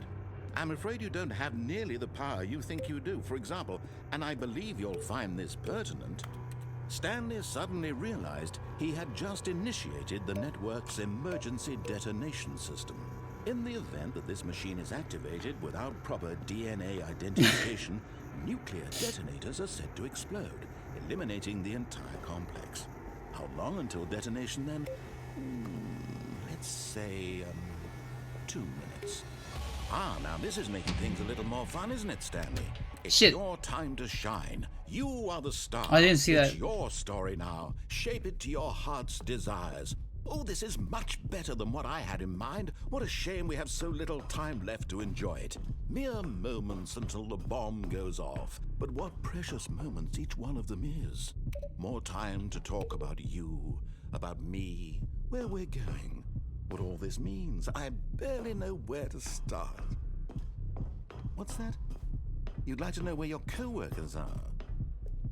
I'm afraid you don't have nearly the power you think you do. For example, and I believe you'll find this pertinent, Stanley suddenly realized he had just initiated the network's emergency detonation system. In the event that this machine is activated without proper DNA identification, nuclear detonators are said to explode, eliminating the entire complex. How long until detonation then? Let's say, 2 minutes. Ah, now this is making things a little more fun, isn't it, Stanley? It's Shit. your time to shine. You are the star. I didn't see it's that. your story now. Shape it to your heart's desires. Oh, this is much better than what I had in mind. What a shame we have so little time left to enjoy it. Mere moments until the bomb goes off. But what precious moments each one of them is. More time to talk about you, about me, where we're going, what all this means. I barely know where to start. What's that? You'd like to know where your co-workers are?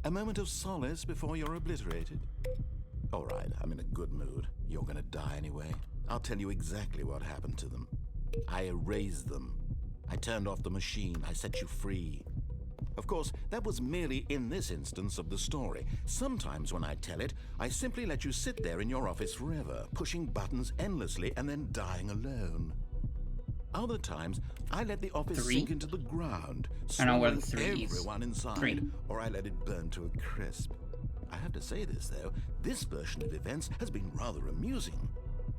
A moment of solace before you're obliterated? All right, I'm in a good mood. You're gonna die anyway. I'll tell you exactly what happened to them. I erased them. I turned off the machine. I set you free. Of course, that was merely in this instance of the story. Sometimes when I tell it, I simply let you sit there in your office forever, pushing buttons endlessly and then dying alone. Other times, I let the office 3? sink into the ground, I know where the swallowing 3 is. everyone inside, 3. or I let it burn to a crisp. I have to say this, though, this version of events has been rather amusing.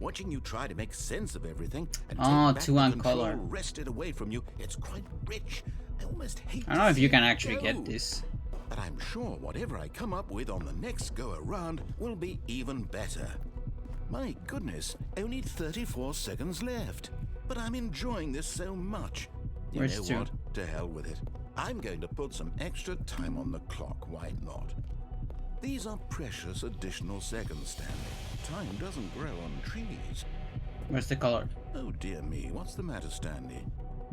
Watching you try to make sense of everything and take back 2 the on control color. wrested away from you, it's quite rich. I almost hate I don't know to if see you can it actually go. get this. But I'm sure whatever I come up with on the next go-around will be even better. My goodness, only 34 seconds left. But I'm enjoying this so much. You Where's know 2? what? To hell with it. I'm going to put some extra time on the clock, why not? These are precious additional seconds, Stanley. Time doesn't grow on trees. Where's the color? Oh dear me, what's the matter, Stanley?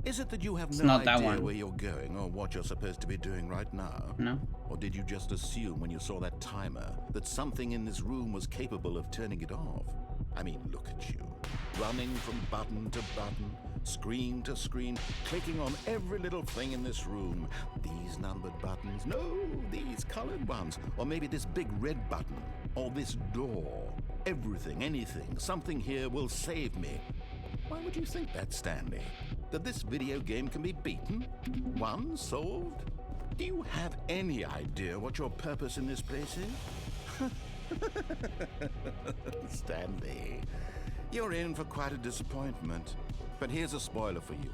Is it that you have It's no not that idea one. where you're going or what you're supposed to be doing right now? No. Or did you just assume when you saw that timer that something in this room was capable of turning it off? I mean, look at you. Running from button to button, screen to screen, clicking on every little thing in this room. These numbered buttons, no, these colored ones. Or maybe this big red button, or this door. Everything, anything, something here will save me. Why would you think that, Stanley? That this video game can be beaten? Won? Solved? Do you have any idea what your purpose in this place is? Stanley, you're in for quite a disappointment. But here's a spoiler for you.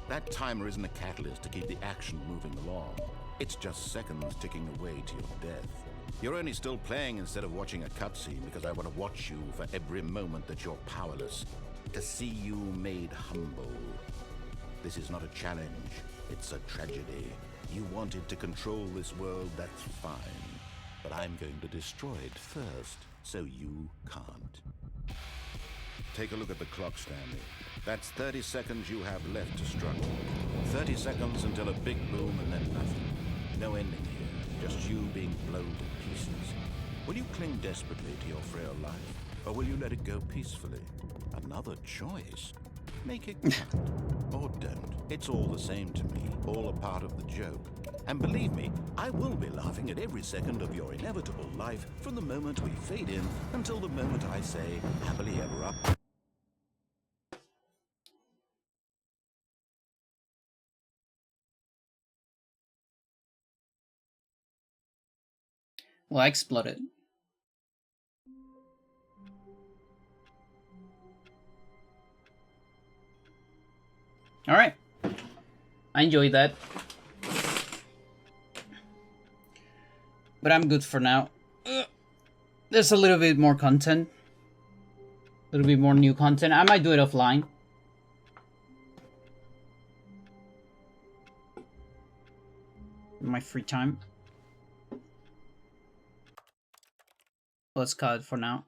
That timer isn't a catalyst to keep the action moving along. It's just seconds ticking away to your death. You're only still playing instead of watching a cutscene because I want to watch you for every moment that you're powerless. To see you made humble. This is not a challenge. It's a tragedy. You wanted to control this world, that's fine. But I'm going to destroy it first, so you can't. Take a look at the clock, Stanley. That's 30 seconds you have left to struggle. 30 seconds until a big boom and then nothing. No ending here, just you being blown to pieces. Will you cling desperately to your frail life, or will you let it go peacefully? Another choice. Make it count, or don't. It's all the same to me, all a part of the joke. And believe me, I will be laughing at every second of your inevitable life from the moment we fade in until the moment I say, happily ever after. Well, I exploded. Alright. I enjoyed that. But I'm good for now. There's a little bit more content. A little bit more new content. I might do it offline. In my free time. Let's cut it for now.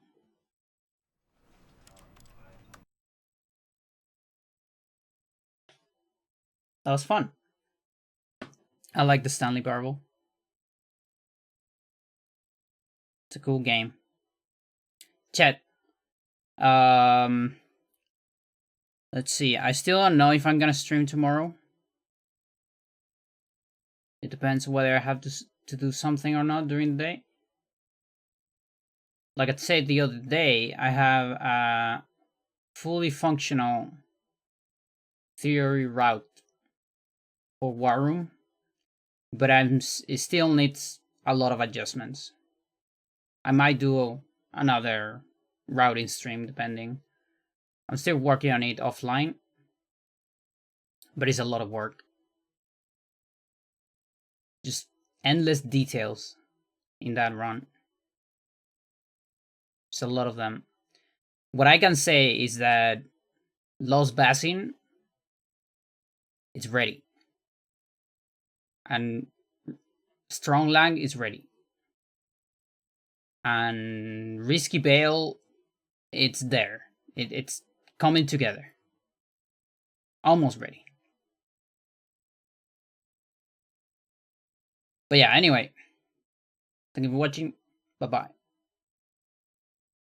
That was fun. I like the Stanley Parable. It's a cool game. Chat. Let's see. I still don't know if I'm gonna stream tomorrow. It depends whether I have to do something or not during the day. Like I said the other day, I have a fully functional theory route for War Room, but it still needs a lot of adjustments. I might do another routing stream depending. I'm still working on it offline, but it's a lot of work. Just endless details in that run. It's a lot of them. What I can say is that Lost Basin, it's ready. And Strong Lang is ready. And Risky Bale, it's there. It's coming together. Almost ready. But yeah, anyway. Thank you for watching. Bye-bye.